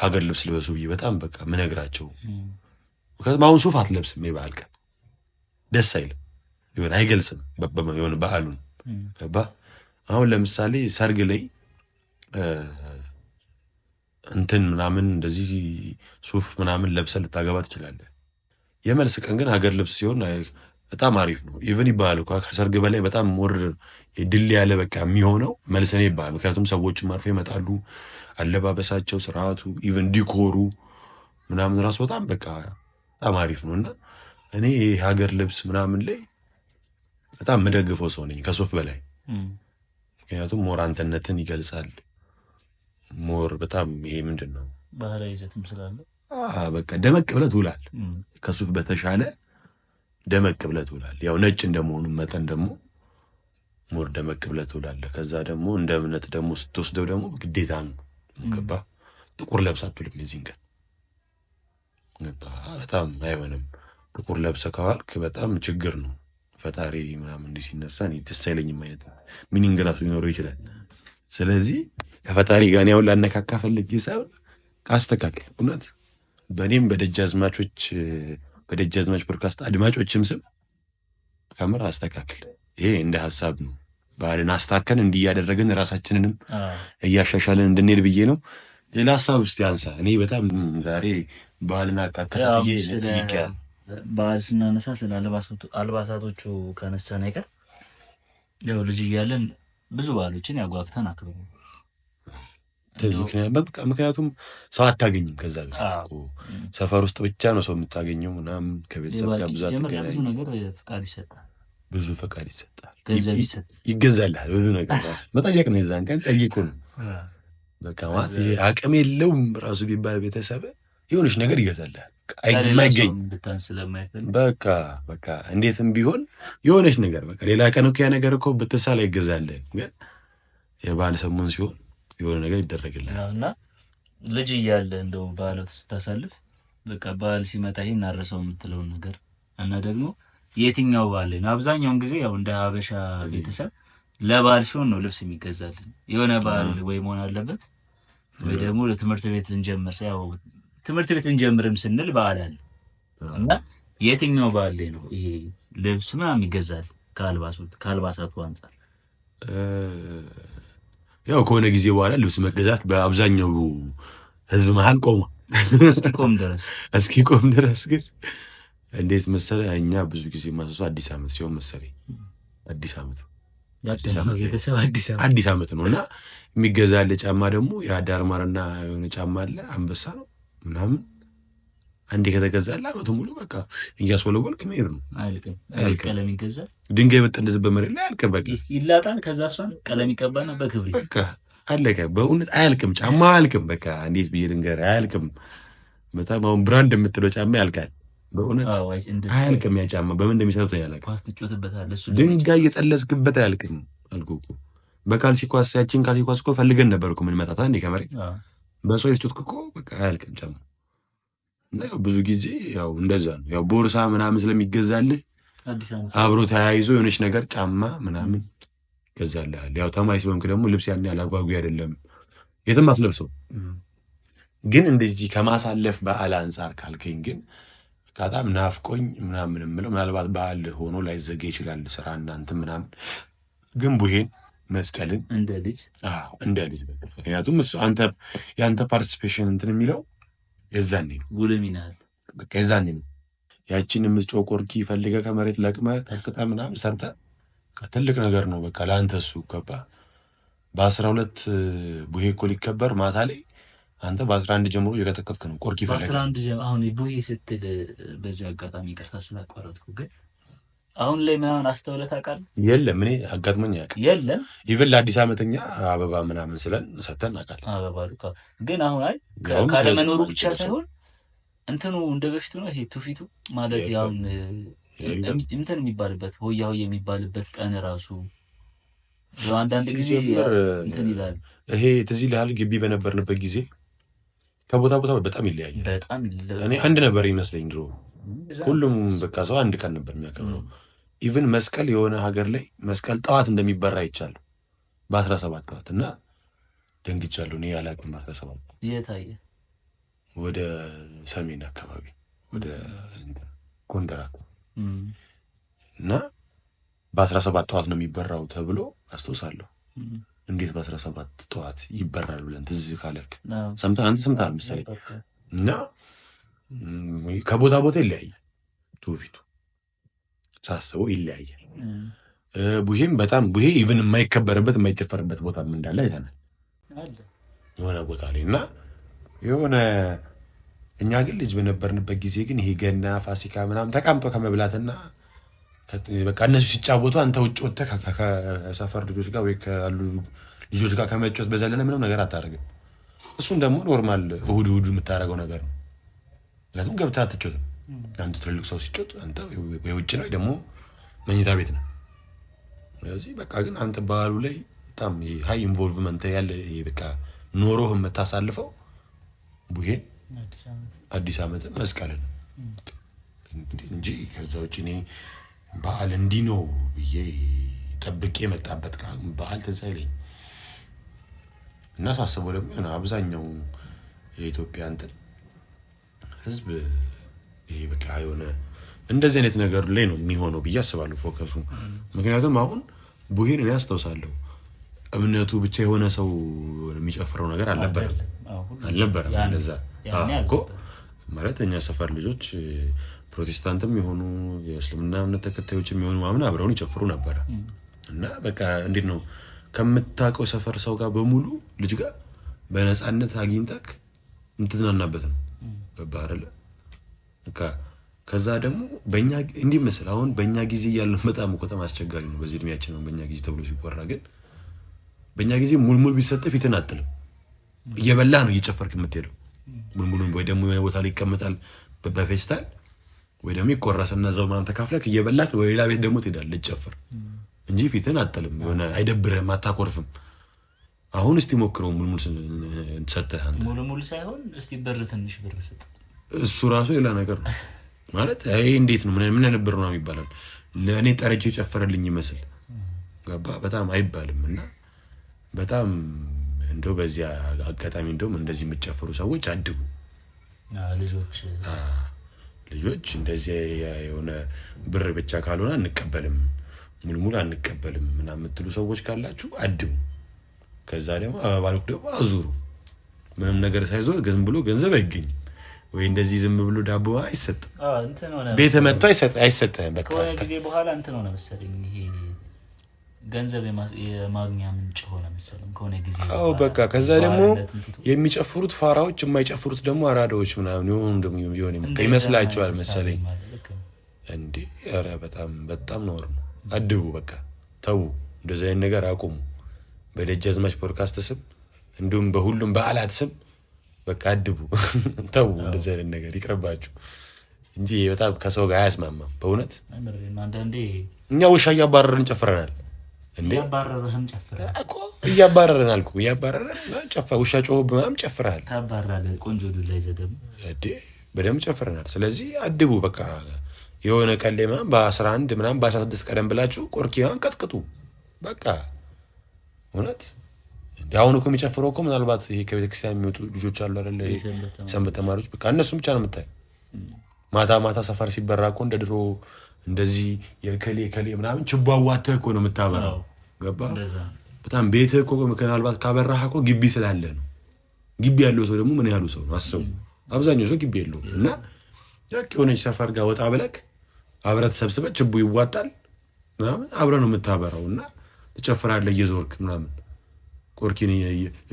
ሀገር ልብስ ልበሱ ብዬ በጣም በቃ ምነግራቸው። ምክንያቱም አሁን ሱፍ አትለብስም የበዓል ቀን ደስ አይልም፣ ይሆን አይገልጽም የሆነ በዓሉን ገባ። አሁን ለምሳሌ ሰርግ ላይ እንትን ምናምን እንደዚህ ሱፍ ምናምን ለብሰህ ልታገባ ትችላለህ። የመልስ ቀን ግን ሀገር ልብስ ሲሆን በጣም አሪፍ ነው። ኢቨን ይባላል እኮ ከሰርግ በላይ በጣም ሞር ድል ያለ በቃ የሚሆነው መልስ ነው ይባላል። ምክንያቱም ሰዎችም አርፎ ይመጣሉ፣ አለባበሳቸው፣ ስርዓቱ፣ ኢቨን ዲኮሩ ምናምን ራሱ በጣም በቃ በጣም አሪፍ ነው። እና እኔ ሀገር ልብስ ምናምን ላይ በጣም የምደግፈው ሰው ነኝ ከሱፍ በላይ። ምክንያቱም ሞር አንተነትን ይገልጻል። ሞር በጣም ይሄ ምንድን ነው ባህላዊ ይዘትም ስላለው በቃ ደመቅ ብለህ ትውላለህ። ከሱፍ በተሻለ ደመቅ ብለህ ትውላለህ። ያው ነጭ እንደመሆኑ መጠን ደግሞ ሞር ደመቅ ብለህ ትውላለህ። ከዛ ደግሞ እንደ እምነት ደግሞ ስትወስደው ደግሞ ግዴታ ነው ገባ። ጥቁር ለብሰህ አትውልም የዚህን ቀን ገባ። በጣም አይሆንም። ጥቁር ለብሰህ ከዋልክ በጣም ችግር ነው። ፈጣሪ ምናምን እንዲህ ሲነሳ ደስ አይለኝም አይነት ሚኒንግ ራሱ ሊኖረው ይችላል። ስለዚህ ከፈጣሪ ጋር ያው ላነካካ ፈልጌ ሳይሆን ካስተካከል እውነት በእኔም በደጃዝማች ፖድካስት አድማጮችም ስም ከምር አስተካክል። ይሄ እንደ ሀሳብ ነው። ባህልን አስተካከልን እንዲህ እያደረግን ራሳችንንም እያሻሻልን እንድንሄድ ብዬ ነው። ሌላ ሀሳብ ውስጥ ያንሳ። እኔ በጣም ዛሬ ባህልን አካታትዬ ባህል ስናነሳ ስለ አልባሳቶቹ ከነሳን አይቀር ያው ልጅ እያለን ብዙ ባህሎችን ያጓግተን አክብሩ። ምክንያቱም ሰው አታገኝም። ከዛ በፊት ሰፈር ውስጥ ብቻ ነው ሰው የምታገኘው ምናምን ከቤተሰብ ጋር ብዛት ብዙ ነገር ፍቃድ ይሰጣል፣ ብዙ ፈቃድ ይሰጣል፣ ይገዛልሃል። ብዙ ነገር መጠየቅ ነው። የዛን ቀን ጠይቁ ነው በቃ ማለት አቅም የለውም ራሱ ቢባል ቤተሰብ የሆነች ነገር ይገዛልሃል። አይገኝ በቃ እንዴትም ቢሆን የሆነች ነገር በቃ ሌላ ቀን እኮ ያ ነገር እኮ ብትሳል አይገዛልህ። ግን የበዓል ሰሞን ሲሆን የሆነ ነገር ይደረግልሃል እና ልጅ እያለ እንደው በዓል ስታሳልፍ በቃ በዓል ሲመጣ ይሄን አረሰው የምትለውን ነገር እና ደግሞ የትኛው በዓል ነው? አብዛኛውን ጊዜ ያው እንደ ሀበሻ ቤተሰብ ለበዓል ሲሆን ነው ልብስ የሚገዛልን። የሆነ በዓል ወይ መሆን አለበት ወይ ደግሞ ለትምህርት ቤት ልንጀምር ያው ትምህርት ቤት ልንጀምርም ስንል በዓል አለ እና የትኛው በዓል ላይ ነው ይሄ ልብስ ምናምን ይገዛል? ከአልባሳቱ አንጻር ያው ከሆነ ጊዜ በኋላ ልብስ መገዛት በአብዛኛው ህዝብ መሀል ቆመ እስኪቆም ድረስ ግን እንዴት መሰለህ እኛ ብዙ ጊዜ ማሰሱ አዲስ ዓመት ሲሆን መሰለኝ አዲስ ዓመት ነው እና የሚገዛል ጫማ ደግሞ የአዳር ማርና የሆነ ጫማ አለ አንበሳ ነው ምናምን አንዴ ከተገዛለ ዓመቱ ሙሉ በቃ እያስወለወልክ መሄድ ነው። ቀለም ይገዛል። ድንጋይ በጥልዝበት መሬት ላይ አያልቅም። በቃ ይላጣል። ከዛ እሷን ቀለም ይቀባና በክብሪት በቃ አለቀ። በእውነት አያልቅም። ጫማ አያልቅም። በቃ እንዴት ብዬ ልንገርህ አያልቅም። በጣም አሁን ብራንድ የምትለው ጫማ ያልቃል። በእውነት አያልቅም። ያ ጫማ በምን እንደሚሰሩት ያላውቅም። ድንጋይ እየጠለዝክበት አያልቅም አልኩህ እኮ። በካልሲ ኳስ ያችን ካልሲ ኳስ እኮ ፈልገን ነበር እኮ ምን መጣታ እንዴ ከመሬት በሰው ይስጡት እኮ በቃ አያልቅም ጫማ። እና ያው ብዙ ጊዜ ያው እንደዛ ነው። ያው ቦርሳ ምናምን ስለሚገዛልህ አብሮ ተያይዞ የሆነች ነገር ጫማ ምናምን ገዛልሃል። ያው ተማሪ ስለሆንክ ደግሞ ልብስ ያን ያህል አጓጊ አይደለም፣ የትም አትለብሰው። ግን እንደዚህ ከማሳለፍ በዓል አንጻር ካልከኝ ግን በጣም ናፍቆኝ ምናምን የምለው ምናልባት በዓል ሆኖ ላይዘጋ ይችላል ስራ እናንተ ምናምን፣ ግን ቡሄን መስቀልን እንደ ልጅ ምክንያቱም እሱ የአንተ ፓርቲሲፔሽን እንትን የሚለው የዛኔ ነው። ጉልሚናል በቃ የዛኔ ነው። ያቺን የምትጮህ ቆርኪ ፈልገህ ከመሬት ለቅመህ ቀጥቅጠህ ምናምን ሰርተህ ትልቅ ነገር ነው በቃ ለአንተ እሱ ገባ። በ12 ቡሄ እኮ ሊከበር ማታ ላይ አንተ በ11 ጀምሮ እየቀጠቀጥክ ነው ቆርኪ ፈልገህ በ11 አሁን ቡሄ ስትል በዚህ አጋጣሚ ይቅርታ ስላቋረጥኩ ግን አሁን ላይ ምናምን አስተውለህ ታውቃለህ? የለም እኔ አጋጥሞኝ አያውቅም። የለም ኢቨን ለአዲስ ዓመተኛ አበባ ምናምን ስለን ሰተን እናውቃለን። አበባ ግን አሁን አይ ካለመኖሩ ብቻ ሳይሆን እንትኑ እንደ በፊቱ ነው። ይሄ ትውፊቱ ማለት ያው እንትን የሚባልበት ሆያ ሆያ የሚባልበት ቀን ራሱ አንዳንድ ጊዜ እንትን ይላል። ይሄ ትዝ ይልሃል ግቢ በነበርንበት ጊዜ ከቦታ ቦታ በጣም ይለያያል። በጣም እኔ አንድ ነበር ይመስለኝ ድሮ ሁሉም በቃ ሰው አንድ ቀን ነበር የሚያከብረው። ኢቭን መስቀል የሆነ ሀገር ላይ መስቀል ጠዋት እንደሚበራ አይቻለሁ በ17 ጠዋት እና ደንግቻለሁ። እኔ ያላቅም በ17 የታየ ወደ ሰሜን አካባቢ ወደ ጎንደር እና በ17 ጠዋት ነው የሚበራው ተብሎ አስታውሳለሁ። እንዴት በ17 ጠዋት ይበራል ብለን ትዝ ካለክ አንተ ሰምተሃል መሰለኝ። እና ከቦታ ቦታ ይለያያል ትውፊቱ ሳስበው ይለያያል። ቡሄም በጣም ቡሄ ኢቭን የማይከበርበት የማይጨፈርበት ቦታ እንዳለ አይተናል የሆነ ቦታ ላይ እና የሆነ እኛ ግን ልጅ በነበርንበት ጊዜ ግን ይሄ ገና ፋሲካ ምናምን ተቀምጦ ከመብላትና በቃ እነሱ ሲጫወቱ አንተ ውጭ ወጥተህ ከሰፈር ልጆች ጋር ወይ ካሉ ልጆች ጋር ከመጫወት በዘለለ ምንም ነገር አታደርግም። እሱን ደግሞ ኖርማል እሁድ የምታደርገው ነገር ነው። ምክንያቱም ገብተህ አትጫወትም። አንተ ትልልቅ ሰው ሲጫወት አንተ ወይ ውጭ ነው ደግሞ መኝታ ቤት ነው። ስለዚህ በቃ ግን አንተ ባህሉ ላይ በጣም ሃይ ኢንቮልቭመንት ያለ በቃ ኖሮህ የምታሳልፈው ቡሄን አዲስ ዓመትን መስቀልን እንጂ ከዛ ውጭ እኔ በዓል እንዲህ ነው ብዬ ጠብቄ የመጣበት በዓል ትዝ አይለኝም። እና ሳስበው ደግሞ የሆነ አብዛኛው የኢትዮጵያ እንትን ህዝብ ይሄ በቃ የሆነ እንደዚህ አይነት ነገር ላይ ነው የሚሆነው ብዬ አስባለሁ ፎከሱ። ምክንያቱም አሁን ቡሄን እኔ አስታውሳለሁ እምነቱ ብቻ የሆነ ሰው የሚጨፍረው ነገር አልነበረም። እንደዛ እኮ ማለት እኛ ሰፈር ልጆች ፕሮቴስታንትም የሆኑ የእስልምና እምነት ተከታዮች የሚሆኑ ምናምን አብረውን ይጨፍሩ ነበረ። እና በቃ እንዴት ነው ከምታውቀው ሰፈር ሰው ጋር በሙሉ ልጅ ጋር በነፃነት አግኝተክ የምትዝናናበት ነው። ገባህ አይደለ? ከዛ ደግሞ በእኛ እንዲህ መስል አሁን በእኛ ጊዜ እያለን በጣም አስቸጋሪ ነው። በዚህ እድሜያችን ነው በእኛ ጊዜ ተብሎ ሲቆራ፣ ግን በእኛ ጊዜ ሙልሙል ቢሰጥህ ፊትን አጥልም እየበላ ነው እየጨፈርክ የምትሄደው። ሙልሙሉን ወይ ደግሞ የሆነ ቦታ ላይ ይቀመጣል በፌስታል ወይ ደግሞ ይቆረስና እዛው ምናምን ተካፍለክ እየበላክ ወይ ሌላ ቤት ደግሞ ትሄዳለህ ልጨፍር እንጂ ፊትን አጥልም። የሆነ አይደብርህም፣ አታኮርፍም። አሁን እስቲ ሞክረው ሙልሙል ሰጠህ አንተ ሙልሙል ሳይሆን እስቲ ብር ትንሽ ብር ስጥ። እሱ ራሱ ሌላ ነገር ነው ማለት ይሄ እንዴት ነው ምን ነበር ነው ይባላል። ለእኔ ጠረቼው ጨፈረልኝ ይመስል ገባ በጣም አይባልም። እና በጣም እንደው በዚያ አጋጣሚ እንደውም እንደዚህ የምትጨፍሩ ሰዎች አድቡ። ልጆች እንደዚህ የሆነ ብር ብቻ ካልሆነ አንቀበልም ሙልሙል አንቀበልም ምናምን የምትሉ ሰዎች ካላችሁ አድቡ። ከዛ ደግሞ አበባልኩ ደግሞ አዙሩ። ምንም ነገር ሳይዞር ዝም ብሎ ገንዘብ አይገኝም ወይ እንደዚህ ዝም ብሎ ዳቦ አይሰጥም። ቤተ መጥቶ አይሰጥም። በቃ ጊዜ በኋላ እንትን ሆነ መሰለኝ ይሄ ገንዘብ የማግኛ ምንጭ ሆነ መሰለኝ ከሆነ ጊዜ። በቃ ከዛ ደግሞ የሚጨፍሩት ፋራዎች የማይጨፍሩት ደግሞ አራዳዎች ምናምን የሆኑ ደግሞ ይመስላቸዋል መሰለኝ እንዴ። ኧረ በጣም በጣም ነውር ነው። አድቡ በቃ ተው፣ እንደዚህ አይነት ነገር አቁሙ። በደጃዝማች ፖድካስት ስም እንዲሁም በሁሉም በዓላት ስም በቃ አድቡ ተው። እንደዚህ አይነት ነገር ይቅርባችሁ እንጂ በጣም ከሰው ጋር አያስማማም በእውነት። እኛ ውሻ እያባረርን ጨፍረናል እንዴ? እያባረረህም ጨፍረሃል እኮ። እያባረረን አልኩ እያባረረን ውሻ ጮኸብህ ምናምን ጨፍረሃል። ታባራለህ። ቆንጆ ዱላ ይዘህ ደግሞ እንዴ በደምብ ጨፍረናል። ስለዚህ አድቡ በቃ። የሆነ ቀን ላይ ምናምን በ11 ምናምን በ16 ቀደም ብላችሁ ቆርኪያን ቀጥቅጡ በቃ እውነት። አሁን እኮ የሚጨፍረው እኮ ምናልባት ይሄ ከቤተክርስቲያን የሚወጡ ልጆች አሉ አይደለ? ሰንበት ተማሪዎች በቃ እነሱም ብቻ ነው የምታየው። ማታ ማታ ሰፈር ሲበራ እኮ እንደ ድሮ እንደዚህ የከሌ ምናምን ችቦ አዋተህ እኮ ነው የምታበራው። ገባ? በጣም ቤትህ እኮ ምናልባት ካበራህ እኮ ግቢ ስላለ ነው። ግቢ ያለው ሰው ደግሞ ምን ያህሉ ሰው ነው አስቡ። አብዛኛው ሰው ግቢ የለውም። እና ያክ የሆነች ሰፈር ጋር ወጣ ብለህ አብረህ ተሰብስበህ ችቦ ይዋጣል ምናምን አብረህ ነው የምታበራው። እና ትጨፍራለህ እየዞርክ ምናምን ቆርኪን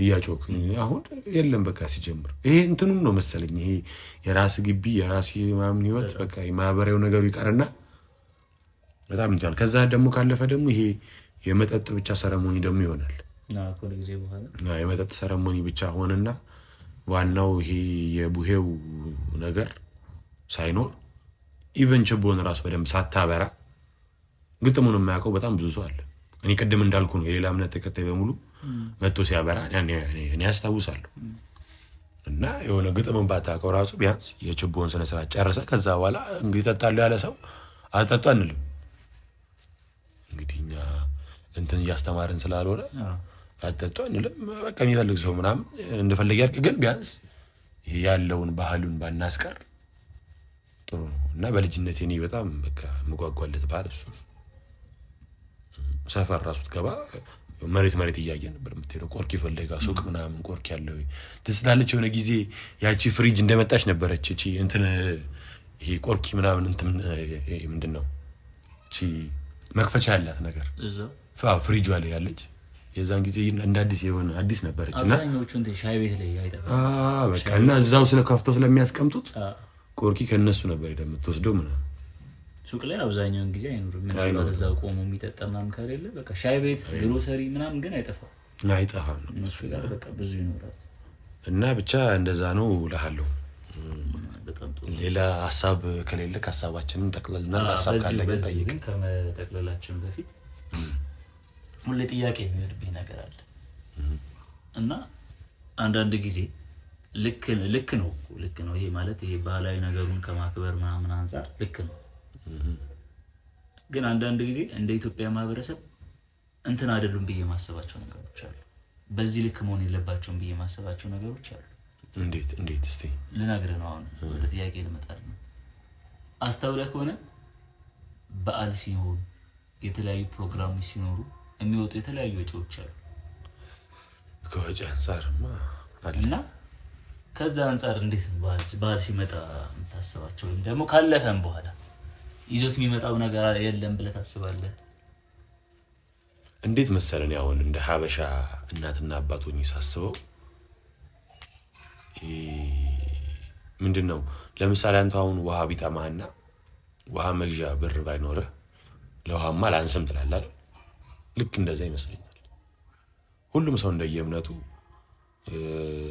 እያጮክ። አሁን የለም በቃ ሲጀምር ይሄ እንትኑም ነው መሰለኝ ይሄ የራስ ግቢ የራስ ምናምን ህይወት በቃ የማህበራዊ ነገሩ ይቀርና በጣም እንትን። ከዛ ደግሞ ካለፈ ደግሞ ይሄ የመጠጥ ብቻ ሰረሞኒ ደግሞ ይሆናል። የመጠጥ ሰረሞኒ ብቻ ሆነና ዋናው ይሄ የቡሄው ነገር ሳይኖር ኢቨን ችቦን ራሱ በደንብ ሳታበራ ግጥሙን የማያውቀው በጣም ብዙ ሰው አለ። እኔ ቅድም እንዳልኩ ነው የሌላ እምነት ተከታይ በሙሉ መጥቶ ሲያበራ እኔ ያስታውሳለሁ። እና የሆነ ግጥምን ባታውቀው ራሱ ቢያንስ የችቦን ስነስርዓት ጨርሰ ከዛ በኋላ እንግዲህ ጠጣለሁ ያለ ሰው አልጠጡ አንልም። እንግዲህ እኛ እንትን እያስተማርን ስላልሆነ አልጠጡ አንልም። በቃ የሚፈልግ ሰው ምናምን እንደፈለገ ያድርግ። ግን ቢያንስ ያለውን ባህሉን ባናስቀር ጥሩ ነው። እና በልጅነቴ እኔ በጣም በቃ የምጓጓለት ባህል እሱ ሰፈር ራሱ ትገባ መሬት እያየ ነበር የምትሄደው። ቆርኪ ፈለጋ ሱቅ ምናምን ቆርኪ ያለው ትስላለች። የሆነ ጊዜ ያቺ ፍሪጅ እንደመጣች ነበረች እቺ እንትን ይሄ ቆርኪ ምናምን እንትን ምንድን ነው እቺ መክፈቻ ያላት ነገር ፍሪጅ ላይ ያለች የዛን ጊዜ እንደ አዲስ የሆነ አዲስ ነበረች። እና ሻይ ቤት ላይ በቃ እና እዛው ስለከፍተው ስለሚያስቀምጡት ቆርኪ ከነሱ ነበር የምትወስደው ምናምን። ሱቅ ላይ አብዛኛውን ጊዜ አይኖርም። ምናልባት እዛው ቆሞ የሚጠጣ ምናምን ከሌለ በቃ ሻይ ቤት ግሮሰሪ ምናምን ግን አይጠፋም። እነሱ ጋር በቃ ብዙ ይኖራል። እና ብቻ እንደዛ ነው እልሃለሁ። ሌላ ሀሳብ ከሌለ ከሀሳባችንም ጠቅለልናል። ሀሳብ ካለ ግን ጠይቅ። ከመጠቅለላችን በፊት ሁሌ ጥያቄ የሚሆንብኝ ነገር አለ እና አንዳንድ ጊዜ ልክ ነው ይሄ ማለት ይሄ ባህላዊ ነገሩን ከማክበር ምናምን አንጻር ልክ ነው። ግን አንዳንድ ጊዜ እንደ ኢትዮጵያ ማህበረሰብ እንትን አይደሉም ብዬ ማሰባቸው ነገሮች አሉ። በዚህ ልክ መሆን የለባቸውም ብዬ ማሰባቸው ነገሮች አሉ። እንዴት እስቲ ልነግርህ ነው። አሁን ወደ ጥያቄ ልመጣል ነው። አስተውለህ ከሆነ በዓል ሲሆን የተለያዩ ፕሮግራሞች ሲኖሩ የሚወጡ የተለያዩ ወጪዎች አሉ ከወጪ አንጻርማ እና ከዛ አንጻር እንዴት በዓል ሲመጣ የምታስባቸው ወይም ደግሞ ካለፈም በኋላ ይዞት የሚመጣው ነገር የለም ብለህ ታስባለህ? እንዴት መሰለን አሁን እንደ ሀበሻ እናትና አባቶኝ ሳስበው ምንድነው ለምሳሌ አንተ አሁን ውሃ ቢጠማህና ውሃ መግዣ ብር ባይኖርህ ለውሃማ ላንስም ትላለህ አይደል? ልክ እንደዛ ይመስለኛል። ሁሉም ሰው እንደየእምነቱ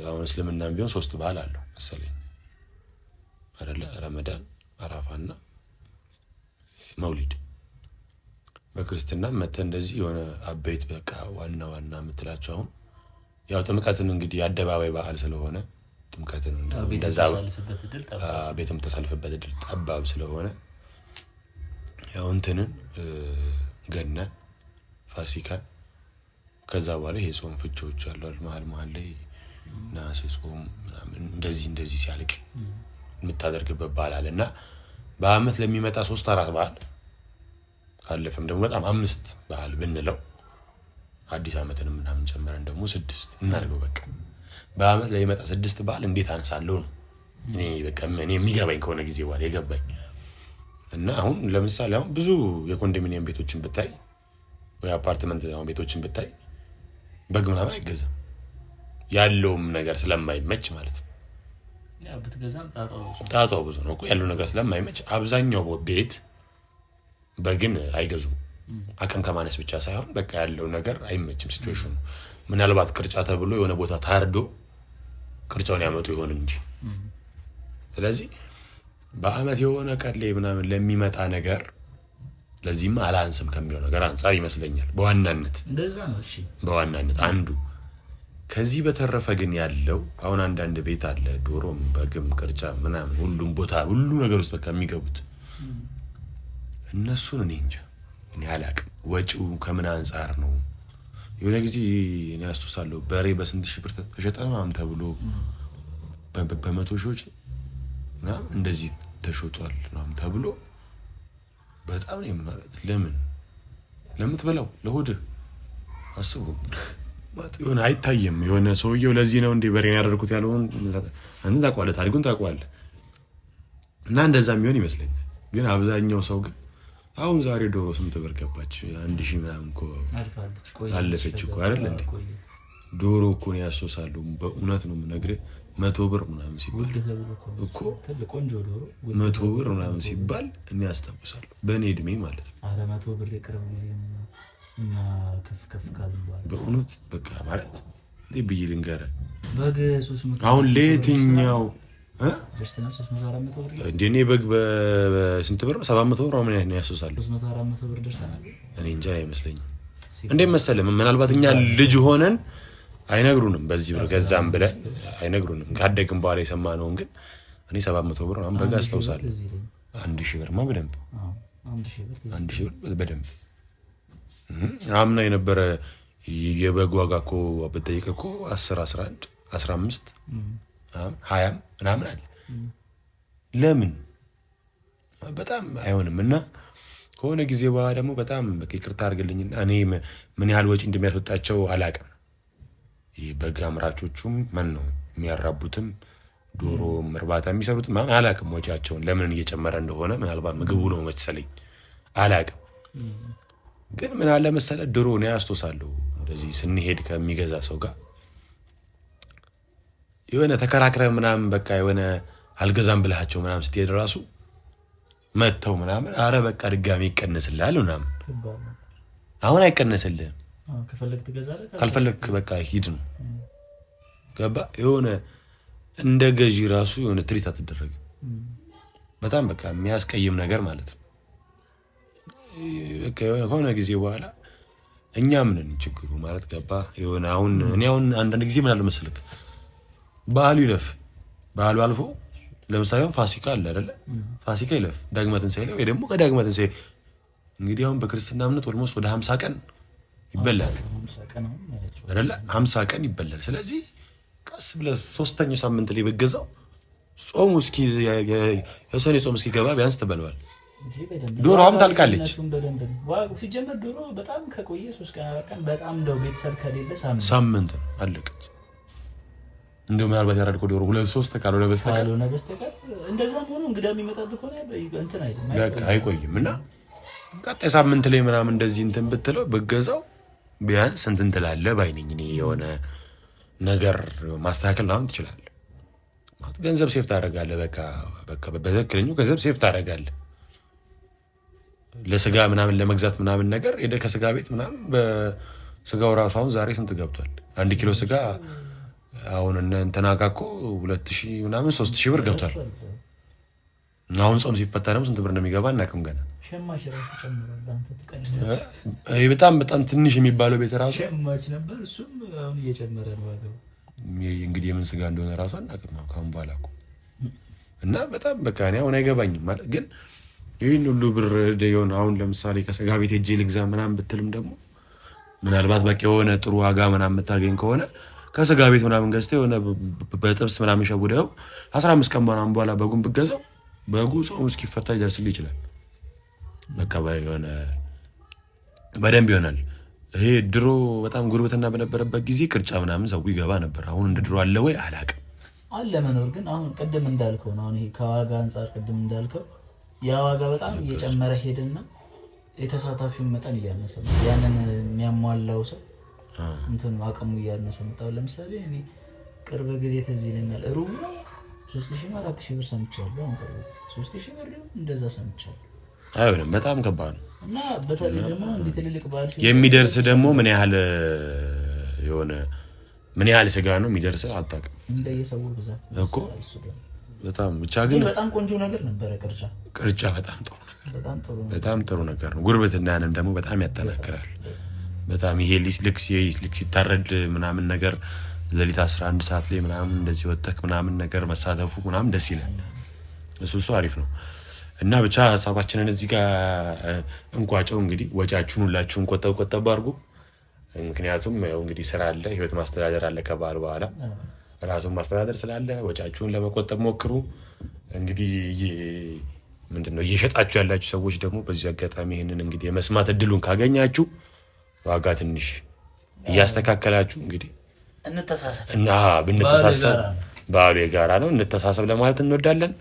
አሁን እስልምናም ቢሆን 3 በዓል አለው መሰለኝ አይደለ? ረመዳን፣ አራፋና መውሊድ። በክርስትና መተ እንደዚህ የሆነ አበይት በቃ ዋና የምትላቸው አሁን ያው ጥምቀትን እንግዲህ አደባባይ በዓል ስለሆነ ጥምቀትን እንደዛ ቤትም ተሳልፍበት እድል ጠባብ ስለሆነ ያው እንትንን ገናን ፋሲካን ከዛ በኋላ ይሄ ጾም ፍቾች አሉ መሀል ላይ ነሐሴ ጾም ምናምን እንደዚህ ሲያልቅ የምታደርግበት በዓል አለ እና በአመት ለሚመጣ 3-4 በዓል ካለፈም ደግሞ በጣም 5 በዓል ብንለው አዲስ አመትን ምናምን ጨምረን ደግሞ 6 እናደርገው። በቃ በአመት ላይ የመጣ 6 በዓል እንዴት አነሳለሁ ነው እኔ በቃ እኔ የሚገባኝ ከሆነ ጊዜ በኋላ የገባኝ እና አሁን ለምሳሌ አሁን ብዙ የኮንዶሚኒየም ቤቶችን ብታይ ወይ አፓርትመንት ቤቶችን ብታይ በግ ምናምን አይገዛም ያለውም ነገር ስለማይመች ማለት ነው። ያ ብትገዛም ጣጣው ብዙ ነው እኮ ያለው ነገር ስለማይመች አብዛኛው ቤት በግን አይገዙም። አቅም ከማነስ ብቻ ሳይሆን በቃ ያለው ነገር አይመችም ሲቹዌሽኑ። ምናልባት ቅርጫ ተብሎ የሆነ ቦታ ታርዶ ቅርጫውን ያመጡ ይሆን እንጂ ስለዚህ በአመት የሆነ ቀን ላይ ምናምን ለሚመጣ ነገር ለዚህም አላንስም ከሚለው ነገር አንፃር ይመስለኛል በዋናነት እንደዛ ነው። እሺ በዋናነት አንዱ ከዚህ በተረፈ ግን ያለው አሁን አንዳንድ ቤት አለ ዶሮም በግም ቅርጫ ምናምን ሁሉም ቦታ ሁሉ ነገር ውስጥ በቃ የሚገቡት እነሱን እኔ እንጃ እኔ አላቅም ወጪው ከምን አንፃር ነው። የሆነ ጊዜ እኔ አስተውሳለሁ በሬ በስንት ሺህ ብር ተሸጠ ምናምን ተብሎ በመቶ ሺዎች ምናምን እንደዚህ ተሸጧል ምናምን ተብሎ በጣም ነው ማለት ለምን ትበላው ለሆድህ አስቡ የሆነ አይታየም። የሆነ ሰውየው ለዚህ ነው እንዴ በሬን ያደርኩት ያለውን አንተ ታውቀዋለህ ታሪኩን ታውቀዋለህ እና እንደዛ የሚሆን ይመስለኛል። ግን አብዛኛው ሰው ግን አሁን ዛሬ ዶሮ ስንት ብር ገባች 1000 ምናምን እኮ አለፈች እኮ አይደል እንዴ ዶሮ እኮ ነው ያስወሳሉ። በእውነት ነው የምነግርህ 100 ብር ምናምን ሲባል እኮ 100 ብር ምናምን ሲባል እኔ አስታውሳለሁ በእኔ እድሜ ማለት ነው። አረ 100 ብር የቅርብ ጊዜ እና ከፍ ካሉ በእውነት በቃ ማለት እንዴ ብዬ ልንገርህ በግ 300 አሁን ለየትኛው ደርሰናል 300-400 ብር እንዴ እኔ በግ በስንት ብር 700 ብር ምን ያስወሳሉ 300-400 ብር ደርሰናል። እኔ እንጃ አይመስለኝም እንዴ መሰለህ ምናልባት እኛ ልጅ ሆነን አይነግሩንም በዚህ ብር ገዛም ብለን አይነግሩንም። ካደግን በኋላ የሰማነውን ግን እኔ 700 ብር ምናምን በግ አስታውሳለሁ። 1000 ብር ነው በደንብ 1000 ብር በደንብ አምና የነበረ የበግ ዋጋ እኮ በጠይቅ እኮ 10 11 15 20 ምናምን አለ። ለምን በጣም አይሆንም እና ከሆነ ጊዜ በኋላ ደግሞ በጣም በቃ ይቅርታ አድርግልኝና እኔ ምን ያህል ወጪ እንደሚያስወጣቸው አላውቅም። በግ አምራቾቹም ማን ነው የሚያራቡትም ዶሮ እርባታ የሚሰሩት ማን አላውቅም ወጪያቸውን ለምን እየጨመረ እንደሆነ ምናልባት ምግቡ ነው መሰለኝ አላውቅም። ግን ምን አለ መሰለህ ድሮ ነው ያስታውሳለሁ እንደዚህ ስንሄድ ከሚገዛ ሰው ጋር የሆነ ተከራክረህ ምናምን በቃ የሆነ አልገዛም ብለሃቸው ምናምን ስትሄድ ራሱ መተው ምናምን አረ በቃ ድጋሚ ይቀነስልሃል ምናምን አሁን አይቀነስልህም። ከፈለክ ትገዛለህ ካልፈለክ በቃ ሂድ ነው ገባ። የሆነ እንደ ገዢ ራሱ የሆነ ትሪት አትደረግም። በጣም በቃ የሚያስቀይም ነገር ማለት ነው። ከሆነ ጊዜ በኋላ እኛ ምን ችግሩ ማለት ገባ። የሆነ አሁን እኔ አሁን አንዳንድ ጊዜ ምን አለ መሰለክ በዓሉ ይለፍ በዓሉ አልፎ ለምሳሌ ፋሲካ አለ አይደለ ፋሲካ ይለፍ ዳግመ ትንሣኤ ወይ ደግሞ ከዳግመ ትንሣኤ እንግዲህ አሁን በክርስትና እምነት ኦልሞስት ወደ 50 ቀን ይበላል አይደለ 50 ቀን ይበላል። ስለዚህ ቀስ ብለህ 3ኛው ሳምንት ላይ በገዛው ጾሙ እስኪ የሰኔ ጾም እስኪ ገባ ቢያንስ ተበልዋል። ዶሮም ታልቃለች። ሲጀመር ዶሮ በጣም ከቆየ 3 ቀን 4 ቀን በጣም እንደው ቤተሰብ ከሌለ ሳምንት አለቀች። እንደው ምናልባት ያረድከው ዶሮ 2-3 ካልሆነ በስተቀር እንደዛም ሆኖ እንግዳ የሚመጣብህ ሆነ እንትን አይቆይም እና ቀጣይ ሳምንት ላይ ምናምን እንደዚህ እንትን ብትለው በገዛው ቢያንስ እንትን ትላለህ ባይነኝ እኔ የሆነ ነገር ማስተካከል ምናምን ትችላለህ። ማለት ገንዘብ ሴፍ ታደርጋለህ። በቃ በትክክለኛው ገንዘብ ሴፍ ታደርጋለህ። ለስጋ ምናምን ለመግዛት ምናምን ነገር ሄደህ ከስጋ ቤት ምናምን በስጋው ራሱ አሁን ዛሬ ስንት ገብቷል? 1 ኪሎ ስጋ አሁን እንትና ጋር እኮ 2000 ምናምን 3000 ብር ገብቷል። አሁን ጾም ሲፈታ ደግሞ ስንት ብር እንደሚገባ እናቅም ገና። ሸማች ራሱ ጨምሯል። አንተ በጣም በጣም ትንሽ የሚባለው ቤት ራሱ ሸማች ነበር፣ እሱም አሁን እየጨመረ ነው ዋጋው። እንግዲህ የምን ስጋ እንደሆነ ራሱ አናቅም ካሁን በኋላ እኮ እና በጣም በቃ እኔ አሁን አይገባኝም ማለት ግን ይህን ሁሉ ብር የሆነ አሁን ለምሳሌ ከስጋ ቤት ሄጄ ልግዛ ምናምን ብትልም ደግሞ ምናልባት በቃ የሆነ ጥሩ ዋጋ ምናምን የምታገኝ ከሆነ ከስጋ ቤት ምናምን ገዝተህ የሆነ በጥብስ ምናምን ሸውደው 15 ቀን ምናምን በኋላ በጉን ብትገዛው በጉ ጾም እስኪፈታ ይደርስልህ ይችላል። በቃ የሆነ በደንብ ይሆናል። ይሄ ድሮ በጣም ጉርብትና በነበረበት ጊዜ ቅርጫ ምናምን ሰው ይገባ ነበር። አሁን እንደ ድሮ አለ ወይ አላውቅም። አለ መኖር ግን አሁን ቅድም እንዳልከው ነው። አሁን ይሄ ከዋጋ አንጻር ቅድም እንዳልከው ያ ዋጋ በጣም እየጨመረ ሄደና የተሳታፊውን መጠን እያነሰ ነው። ያንን የሚያሟላው ሰው እንትን አቅሙ እያነሰ መጣው። ለምሳሌ እኔ ቅርብ ጊዜ ትዝ ይለኛል ሩብ ነው 3000 ነው 4000 ብር ሰምቻለሁ። አሁን ቅርብ ጊዜ 3000 ብር እንደዛ ሰምቻለሁ። አይሆንም፣ በጣም ከባድ ነው። እና በተለይ ደግሞ እንደ ትልልቅ ባል የሚደርስ ደግሞ ምን ያህል የሆነ ምን ያህል ስጋ ነው የሚደርስ አታውቅም። እንደየሰው ብዛት እኮ በጣም ብቻ ግን በጣም ቆንጆ ነገር ነበረ። ቅርጫ በጣም ጥሩ ነገር በጣም ጥሩ ነገር ነው። ጉርብትናንም ደግሞ በጣም ያጠናክራል። በጣም ይሄ ልክ ሲታረድ ምናምን ነገር ሌሊት 11 ሰዓት ላይ ምናምን እንደዚህ ወተክ ምናምን ነገር መሳተፉ ምናምን ደስ ይላል። እሱ አሪፍ ነው። እና ብቻ ሀሳባችንን እዚህ ጋር እንቋጨው። እንግዲህ ወጫችሁን ሁላችሁን ቆጠብ አድርጉ። ምክንያቱም ያው እንግዲህ ስራ አለ፣ ህይወት ማስተዳደር አለ። ከበዓል በኋላ ራሱን ማስተዳደር ስላለ ወጫችሁን ለመቆጠብ ሞክሩ። እንግዲህ ምንድነው እየሸጣችሁ ያላችሁ ሰዎች ደግሞ በዚህ አጋጣሚ ይሄንን እንግዲህ የመስማት እድሉን ካገኛችሁ ዋጋ ትንሽ እያስተካከላችሁ እንግዲህ ብንተሳሰብ በዓሉ የጋራ ነው፣ እንተሳሰብ ለማለት እንወዳለን።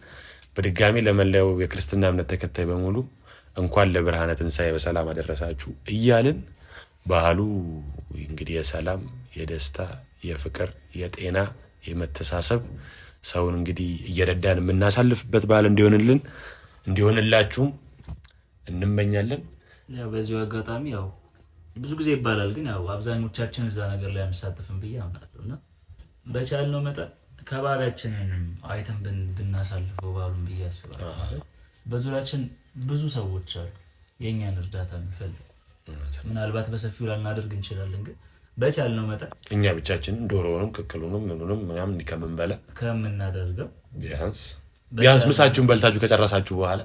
በድጋሚ ለመላው የክርስትና እምነት ተከታይ በሙሉ እንኳን ለብርሃነ ትንሣኤ በሰላም አደረሳችሁ እያልን ባህሉ እንግዲህ የሰላም፣ የደስታ፣ የፍቅር፣ የጤና፣ የመተሳሰብ ሰውን እንግዲህ እየረዳን የምናሳልፍበት በዓል እንዲሆንላችሁም እንመኛለን። ያው በዚሁ አጋጣሚ ያው ብዙ ጊዜ ይባላል ግን ያው አብዛኞቻችን እዛ ነገር ላይ አንሳተፍም ብዬ አምናለሁና በቻልነው መጠን ከባቢያችንን አይተን ብናሳልፈው በዓሉን ብዬ አስባለሁ። በዙሪያችን ብዙ ሰዎች አሉ የእኛን እርዳታ የሚፈልጉ። ምናልባት በሰፊው ላናደርግ እንችላለን ግን በቻልነው መጠን እኛ ብቻችንን ዶሮውንም ቅቅሉንም ምኑንም ምናምን ከምንበላ ከምናደርገው ቢያንስ ምሳችሁን በልታችሁ ከጨረሳችሁ በኋላ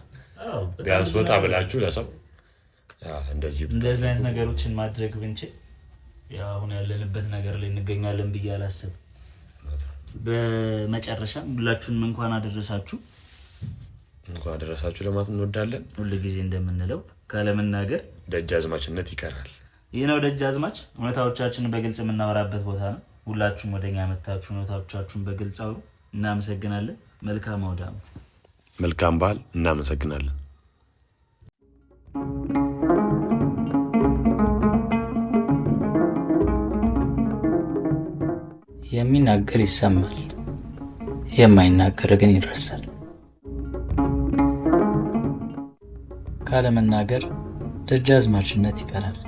ቢያንስ ወጣ ብላችሁ ለሰው እንደዚህ አይነት ነገሮችን ማድረግ ብንችል ያው አሁን ያለንበት ነገር ላይ እንገኛለን ብዬ አላስብም። በመጨረሻም ሁላችሁንም እንኳን አደረሳችሁ ለማለት እንወዳለን። ሁሉ ጊዜ እንደምንለው ካለመናገር ደጃዝማችነት ይቀራል። ይህ ነው ደጃዝማች። እውነታዎቻችንን በግልጽ የምናወራበት ቦታ ነው። ሁላችሁም ወደኛ መታችሁ እውነታዎቻችሁን በግልጽ አውሩ። እናመሰግናለን። መልካም አውደ ዓመት፣ መልካም በዓል። እናመሰግናለን። የሚናገር ይሰማል፣ የማይናገር ግን ይረሳል። ካለመናገር ደጃዝማችነት ይቀራል።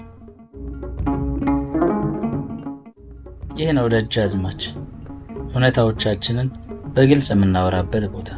ይህ ነው ደጃዝማች፣ እውነታዎቻችንን በግልጽ የምናወራበት ቦታ።